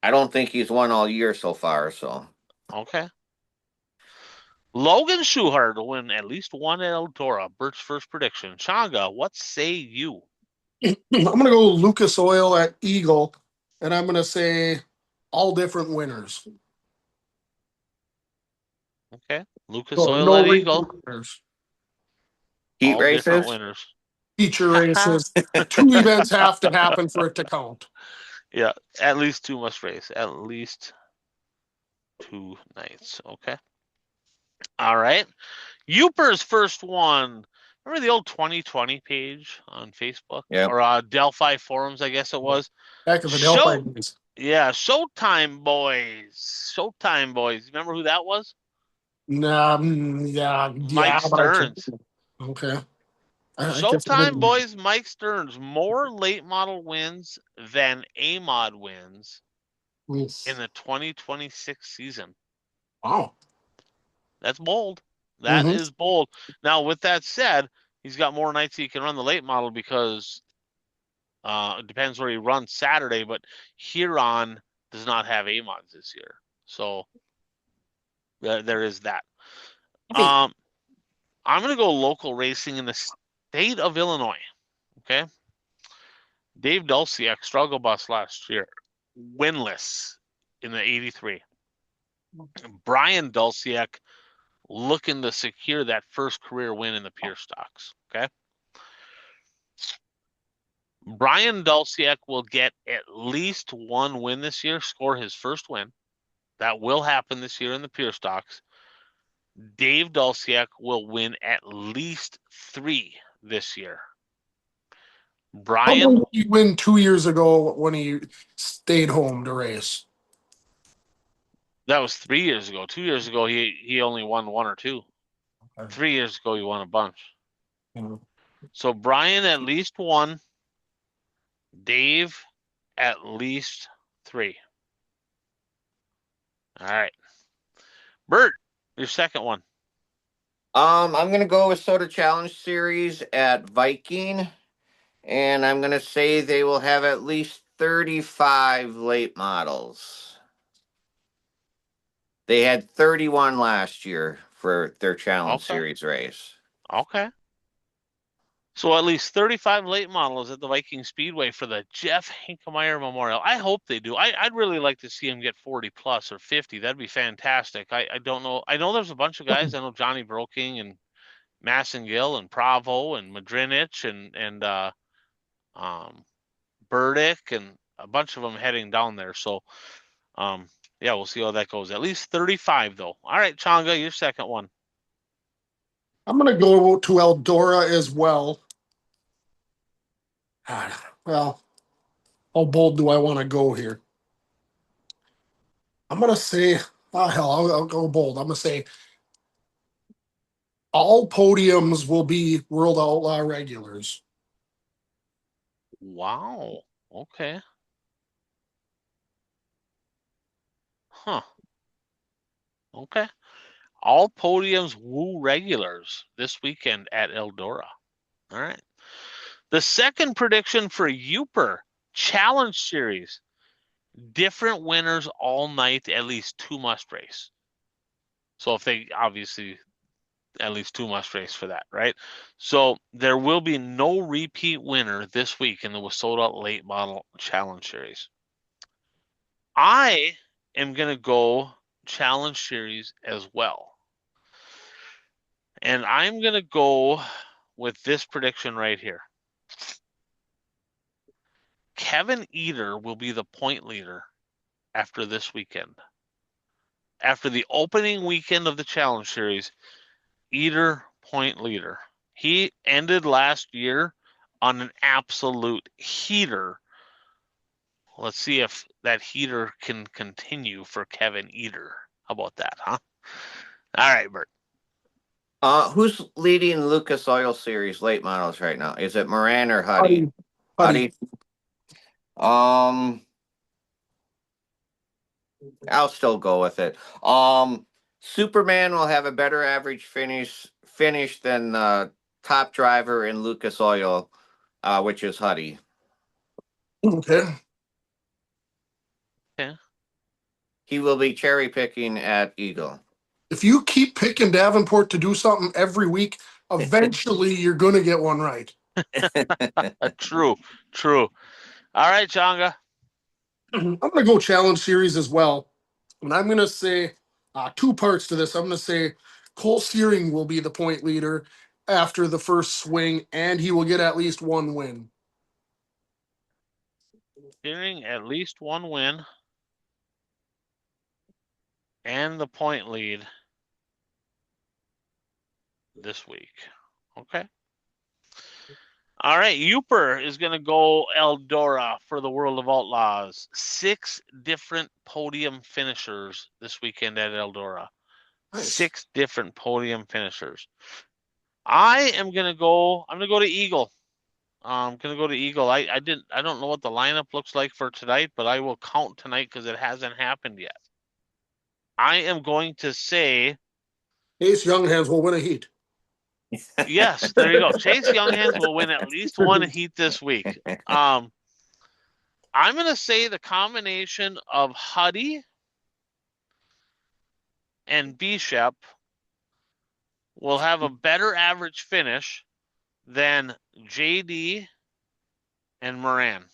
I don't think he's won all year so far, so. Okay. Logan Schuhart will win at least one at Eldora. Bert's first prediction. Changa, what say you? I'm going to go Lucas Oil at Eagle, and I'm going to say all different winners. Okay. Lucas So, Oil no at Eagle. winners. Heat All races? different winners. Feature races. 2 events have to happen for it to count. Yeah, at least 2 must race. At least 2 nights. Okay. All right. Uper's first one. Remember the old 2020 page on Facebook? Yep. Or Delphi forums, I guess it was. Back of the Delphi days. Yeah, Showtime Boys. Showtime Boys. Remember who that was? Yeah. Mike But I can't. Stearns. Okay. I guess I Showtime didn't. Boys, Mike Stearns. More late model wins than A-Mod wins in the 2026 season. Wow. That's bold. That is bold. Now, with that said, he's got more nights he can run the late model because it depends where he runs Saturday, but Huron does not have A-Mods this year. So there is that. I'm going to go local racing in the state of Illinois. Okay. Dave Dulciak struggle bus last year, winless in the 83. Brian Dulciak looking to secure that first career win in the Pure Stocks. Okay. Brian Dulciak will get at least 1 win this year, score his first win. That will happen this year in the Pure Stocks. Dave Dulciak will win at least 3 this year. Brian, How did he win 2 years ago when he stayed home to race? that was 3 years ago. 2 years ago, he only won 1 or 2. Okay. 3 years ago, he won a bunch. Yeah. So Brian at least 1. Dave at least 3. All right. Bert, your second one. I'm gonna go with Soda Challenge Series at Viking, and I'm gonna say they will have at least 35 late models. They had 31 last year for their Challenge Series race. Okay. So at least 35 late models at the Viking Speedway for the Jeff Hinkemeyer Memorial. I hope they do. I'd really like to see him get 40 plus or 50. That'd be fantastic. I don't know. I know there's a bunch of guys. I know Johnny Broking and Massengill and Bravo and Madrinich and Burdick and a bunch of them heading down there. So yeah, we'll see how that goes. At least 35 though. All right, Changa, your second one. I'm going to go to Eldora as well. Well, how bold do I want to go here? I'm going to say, hell, I'll go bold. I'm going to say all podiums will be World Outlaw regulars. Wow. Okay. Huh. Okay. All podiums woo regulars this weekend at Eldora. All right. The second prediction for Uper Challenge Series. Different winners all night, at least 2 must race. So if they at least 2 must race for that, right? So there will be no repeat winner this week in the WISSOTA Late Model Challenge Series. I am going to go Challenge Series as well. And I'm going to go with this prediction right here. Kevin Eder will be the point leader after this weekend. After the opening weekend of the Challenge Series, Eder point leader. He ended last year on an absolute heater. Let's see if that heater can continue for Kevin Eder. How about that, huh? All right, Bert. Who's leading Lucas Oil Series late models right now? Is it Moran or Huddy? Huddy. I'll still go with it. Superman will have a better average finish than top driver in Lucas Oil, which is Huddy. Okay. Yeah. He will be cherry picking at Eagle. If you keep picking Davenport to do something every week, eventually you're going to get one right. True. All right, Changa. I'm going to go Challenge Series as well. And I'm going to say 2 parts to this. I'm going to say Cole Searing will be the point leader after the first swing, and he will get at least 1 win. Getting at least 1 win and the point lead this week. Okay. All right, Uper is going to go Eldora for the World of Outlaws. 6 different podium finishers this weekend at Eldora. Nice. 6 different podium finishers. I'm going to go to Eagle. I'm going to go to Eagle. I don't know what the lineup looks like for tonight, but I will count tonight because it hasn't happened yet. I am going to say Ace Younghands will win a heat. yes, there you go. Chase Younghands will win at least 1 heat this week. I'm going to say the combination of Huddy and Bishop will have a better average finish than JD and Moran.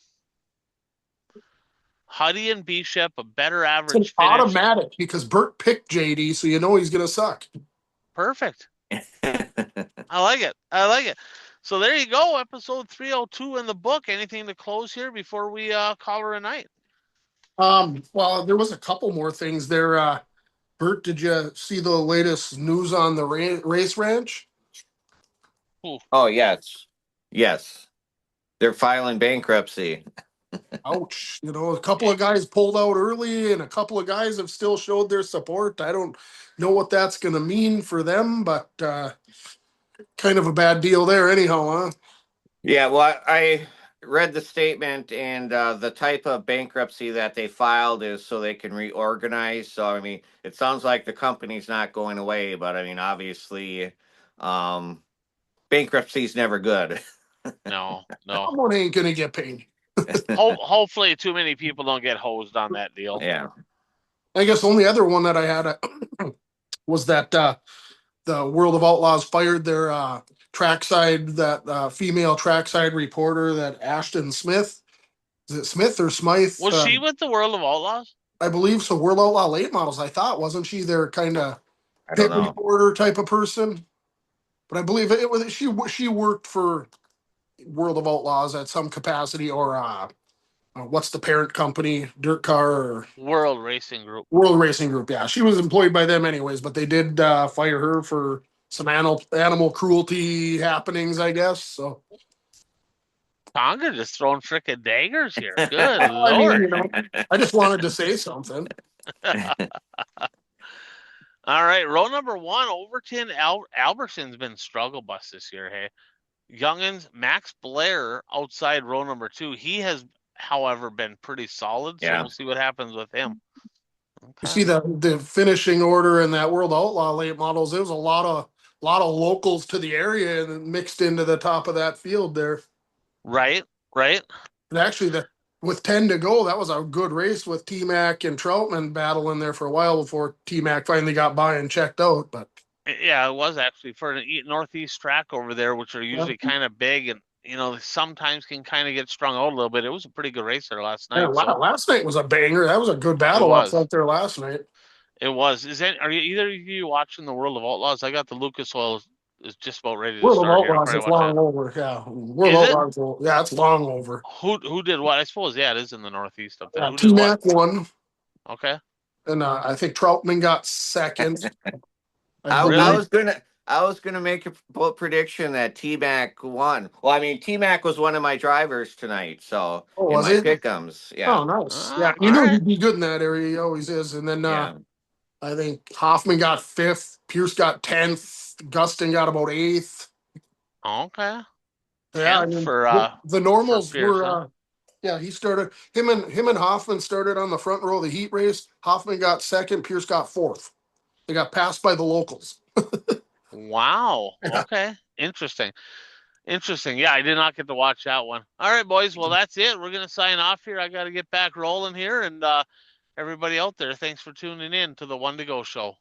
Huddy and Bishop, a better average It's finish. automatic because Bert picked JD, so you know he's going to suck. Perfect. I like it. So there you go, episode 302 in the book. Anything to close here before we call her a night? Well, there was a couple more things there. Bert, did you see the latest news on the race ranch? Oh, yes. They're filing bankruptcy. Ouch. A couple of guys pulled out early and a couple of guys have still showed their support. I don't know what that's going to mean for them, but kind of a bad deal there anyhow, huh? Yeah, well, I read the statement, and the type of bankruptcy that they filed is so they can reorganize. So, I mean, it sounds like the company's not going away, but I mean, obviously, bankruptcy is never good. No. Someone ain't going to get paid. Hopefully too many people don't get hosed on that deal. Yeah. I guess the only other one that I had was that the World of Outlaws fired their trackside, that female trackside reporter, that Ashton Smith. Is it Smith or Smythe? Was she with the World of Outlaws? I believe so. World Outlaw Late Models, I thought. Wasn't she their kind of pit reporter type of person? But I believe it was she worked for World of Outlaws at some capacity, or what's the parent company? Dirt Car or World Racing Group. World Racing Group, yeah. She was employed by them anyways, but they did fire her for some animal cruelty happenings, I guess. So Tonga just throwing frickin' daggers here. Good Lord. Lord. I just wanted to say something. All right, row number 1, Overton Albertson's been struggle bus this year, hey. Youngins, Max Blair outside row number 2. He has, however, been pretty solid, so we'll see what happens with him. Okay. You see the finishing order in that World Outlaw Late Models. There was a lot of locals to the area and mixed into the top of that field there. Right. And actually, with 10 to go, that was a good race with T-Mac and Troutman battling there for a while before T-Mac finally got by and checked out. But Yeah, it was actually for an northeast track over there, which are Yeah, usually kind of big and sometimes can kind of get strung out a little bit. It was a pretty good race there last yeah, night, so last night was a banger. That was a good it battle up was. front there last night. It was. Are you either of you watching the World of Outlaws? I got the Lucas Oil is just about ready to World of start here. I'll Outlaws probably is watch that. long over. Yeah, World Is of it? Outlaws. Yeah, it's long over. Who did what? I suppose yeah, it is in the northeast up there. Who did T what? Mac won, Okay. and I think Troutman got second. I I Really? believe. was gonna make a prediction that T Mac won. Well, I mean T Mac was one of my drivers tonight, so Oh, in was my he? pick'ems, yeah, Oh, nice. Yeah, you All knew right. he'd be good in that area. He always is. And then yeah. I think Hoffman got fifth, Pierce got 10th, Gustin got about eighth. Okay. Yeah, I 10th mean the for normals Pierce, were huh? yeah, he started him and Hoffman started on the front row of the heat race. Hoffman got second, Pierce got fourth. They got passed by the locals. Wow. Yeah. Okay. Interesting. Interesting. Yeah, I did not get to watch that one. All right, boys. Well, that's it. We're gonna sign off here. I got to get back rolling here, and everybody out there, thanks for tuning in to the One to Go show.